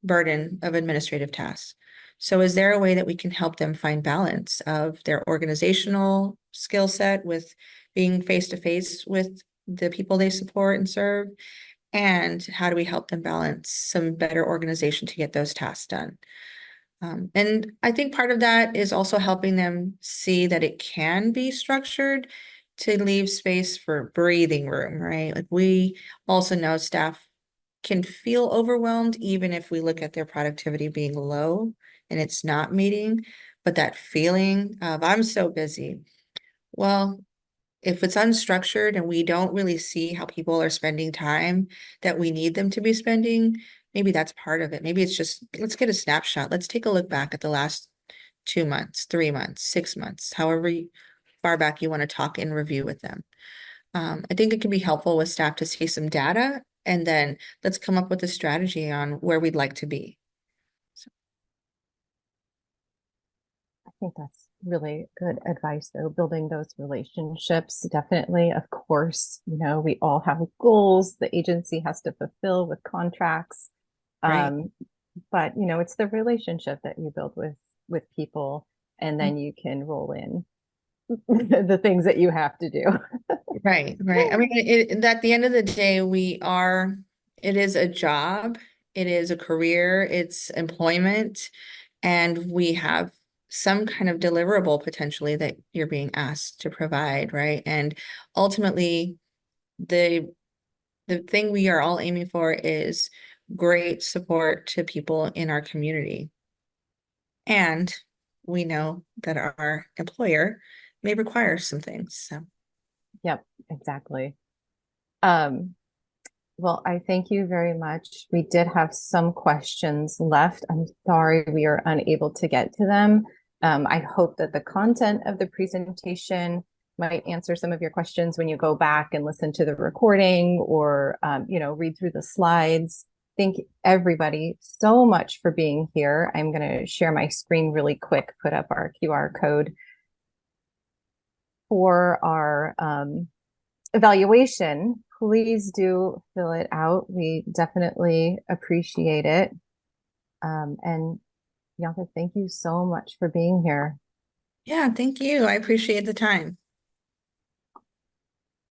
burden of administrative tasks. So is there a way that we can help them find balance of their organizational skill set with being face-to-face with the people they support and serve? And how do we help them balance some better organization to get those tasks done? And I think part of that is also helping them see that it can be structured to leave space for breathing room, right? Like, we also know staff can feel overwhelmed even if we look at their productivity being low and it's not meeting, but that feeling of I'm so busy. Well, if it's unstructured and we don't really see how people are spending time that we need them to be spending, maybe that's part of it. Maybe it's just, let's get a snapshot. Let's take a look back at the last 2 months, 3 months, 6 months, however far back you want to talk and review with them. I think it can be helpful with staff to see some data, and then let's come up with a strategy on where we'd like to be. I think that's really good advice, though. Building those relationships, definitely. Of course, you know, we all have goals the agency has to fulfill with contracts. Right. But you know, it's the relationship that you build with people, and then you can roll in the things that you have to do. Right. I mean, at the end of the day, it is a job, it is a career, it's employment, and we have some kind of deliverable potentially that you're being asked to provide, right? And ultimately, the thing we are all aiming for is great support to people in our community. And we know that our employer may require some things, so. Yep, exactly. Well, I thank you very much. We did have some questions left. I'm sorry we are unable to get to them. I hope that the content of the presentation might answer some of your questions when you go back and listen to the recording or, read through the slides. Thank everybody so much for being here. I'm going to share my screen really quick, put up our QR code for our evaluation. Please do fill it out. We definitely appreciate it. And Bianca, thank you so much for being here. Yeah, thank you. I appreciate the time.